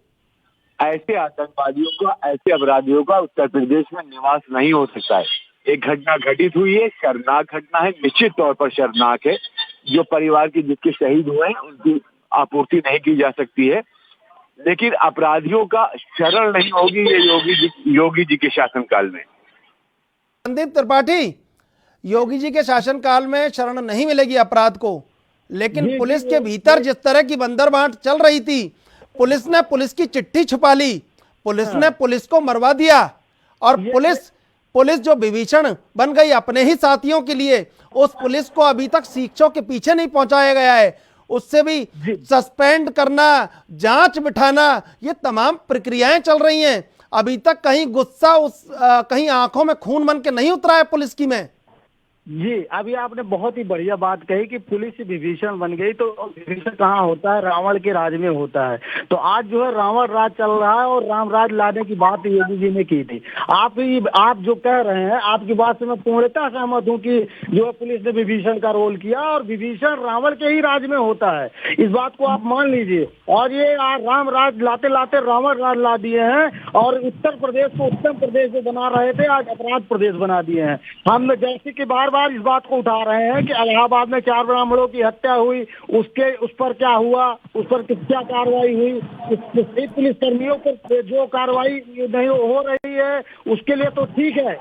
ऐसे आतंकवादियों का, ऐसे अपराधियों का उत्तर प्रदेश में निवास नहीं हो सकता है। एक घटना घटित हुई है, शर्मनाक घटना है, निश्चित तौर पर शर्मनाक है। जो परिवार के जिसके शहीद हुए हैं उनकी आपूर्ति नहीं की जा सकती है, लेकिन अपराधियों का शरण नहीं होगी ये योगी जी के शासनकाल में। संदीप त्रिपाठी, योगी जी के शासनकाल में शरण नहीं मिलेगी अपराध को, लेकिन पुलिस के भीतर जिस तरह की बंदरबांट चल रही थी, पुलिस ने पुलिस की चिट्ठी छुपा ली, पुलिस ने पुलिस को मरवा दिया, और पुलिस जो विभीषण बन गई अपने ही साथियों के लिए, उस पुलिस को अभी तक शिक्षकों के पीछे नहीं पहुंचाया गया है। उससे भी सस्पेंड करना, जांच बिठाना, ये तमाम प्रक्रियाएं चल रही हैं। अभी तक कहीं गुस्सा कहीं आंखों में खून बन के नहीं उतरा है पुलिस की में। जी, अभी आपने बहुत ही बढ़िया बात कही कि पुलिस विभीषण बन गई, तो विभीषण कहाँ होता है? रावण के राज में होता है। तो आज जो है रावण राज चल रहा है और राम राज लाने की बात योगी जी ने की थी। आप जो कह रहे हैं, आपकी बात से मैं पूर्णतः सहमत हूँ कि जो है पुलिस ने विभीषण का रोल किया और विभीषण रावण के ही राज में होता है, इस बात को आप मान लीजिए। और ये राम राज लाते लाते रावण राज ला दिए हैं और उत्तर प्रदेश को उत्तम प्रदेश जो बना रहे थे आज अपराध प्रदेश बना दिए हैं। हम जैसे कि बार बार इस बात को उठा रहे हैं कि इलाहाबाद में 4 ब्राह्मणों की हत्या हुई, उस पर क्या हुआ, उस पर क्या कार्रवाई हुई, पुलिस कर्मियों पर जो कार्रवाई नहीं हो रही है उसके लिए तो ठीक है।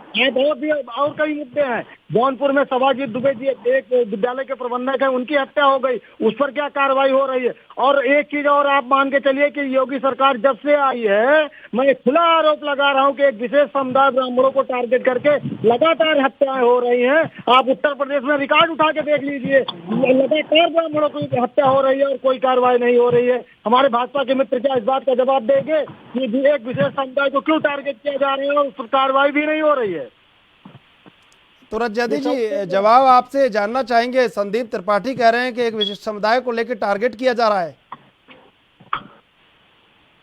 और कई मुद्दे हैं। जौनपुर में सभाजीत दुबे जी एक विद्यालय के प्रबंधक है, उनकी हत्या हो गई, उस पर क्या कार्रवाई हो रही है। और एक चीज और आप मान के चलिए कि योगी सरकार जब से आई है, मैं खुला आरोप लगा रहा हूं कि एक विशेष समुदाय ब्राह्मणों को टारगेट करके लगातार हत्याएं हो रही हैं। आप उत्तर प्रदेश में रिकॉर्ड उठा के देख लीजिए, लगातार ब्राह्मणों की हत्या हो रही है और कोई कार्रवाई नहीं हो रही है। हमारे भाजपा के मित्र क्या इस बात का जवाब देंगे कि एक विशेष समुदाय को क्यों टारगेट किया जा रहा है और उस पर कार्रवाई भी नहीं हो रही है। तुरंत जैदी जी, जवाब आपसे जानना चाहेंगे। संदीप त्रिपाठी कह रहे हैं कि एक विशिष्ट समुदाय को लेकर टारगेट किया जा रहा है।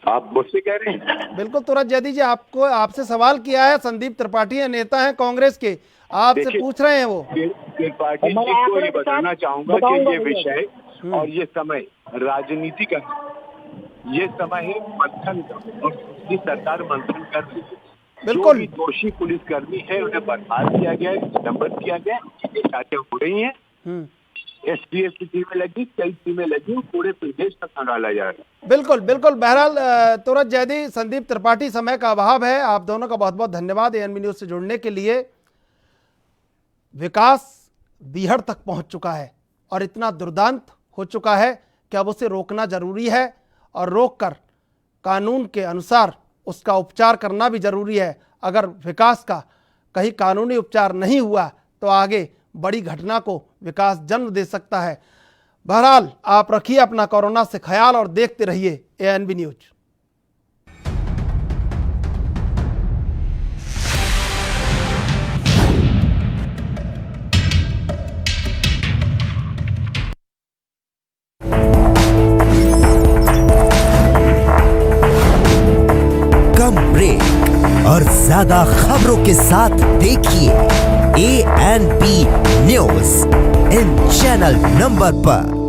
आप मुझसे कह रहे हैं? बिल्कुल तुरंत जैदी जी, आपसे सवाल किया है। संदीप त्रिपाठी है, नेता हैं कांग्रेस के, आपसे पूछ रहे हैं वो। त्रिपाठी जी को ये बताना चाहूंगा कि ये विषय और ये समय राजनीति का, ये समय है मंथन का, और सरकार मंथन कर रही है। बिल्कुल। जो भी दोषी पुलिसकर्मी है उन्हें बर्खास्त किया गया है, निलंबित किया गया है, जांचें हो रही हैं। एसटीएफ की टीमें लगी, कई टीमें लगी, पूरे प्रदेश तक संभाला जा रहा है। बिल्कुल बिल्कुल। बहरहाल तुरंत जैदी, संदीप त्रिपाठी, समय का अभाव है। आप दोनों का बहुत बहुत धन्यवाद एएनबी न्यूज से जुड़ने के लिए। विकास बीहड़ तक पहुंच चुका है और इतना दुर्दांत हो चुका है कि अब उसे रोकना जरूरी है और रोककर कानून के अनुसार उसका उपचार करना भी जरूरी है। अगर विकास का कहीं कानूनी उपचार नहीं हुआ तो आगे बड़ी घटना को विकास जन्म दे सकता है। बहरहाल आप रखिए अपना कोरोना से ख्याल और देखते रहिए एएनबी न्यूज। ब्रेक और ज्यादा खबरों के साथ देखिए ANB news in channel number पर।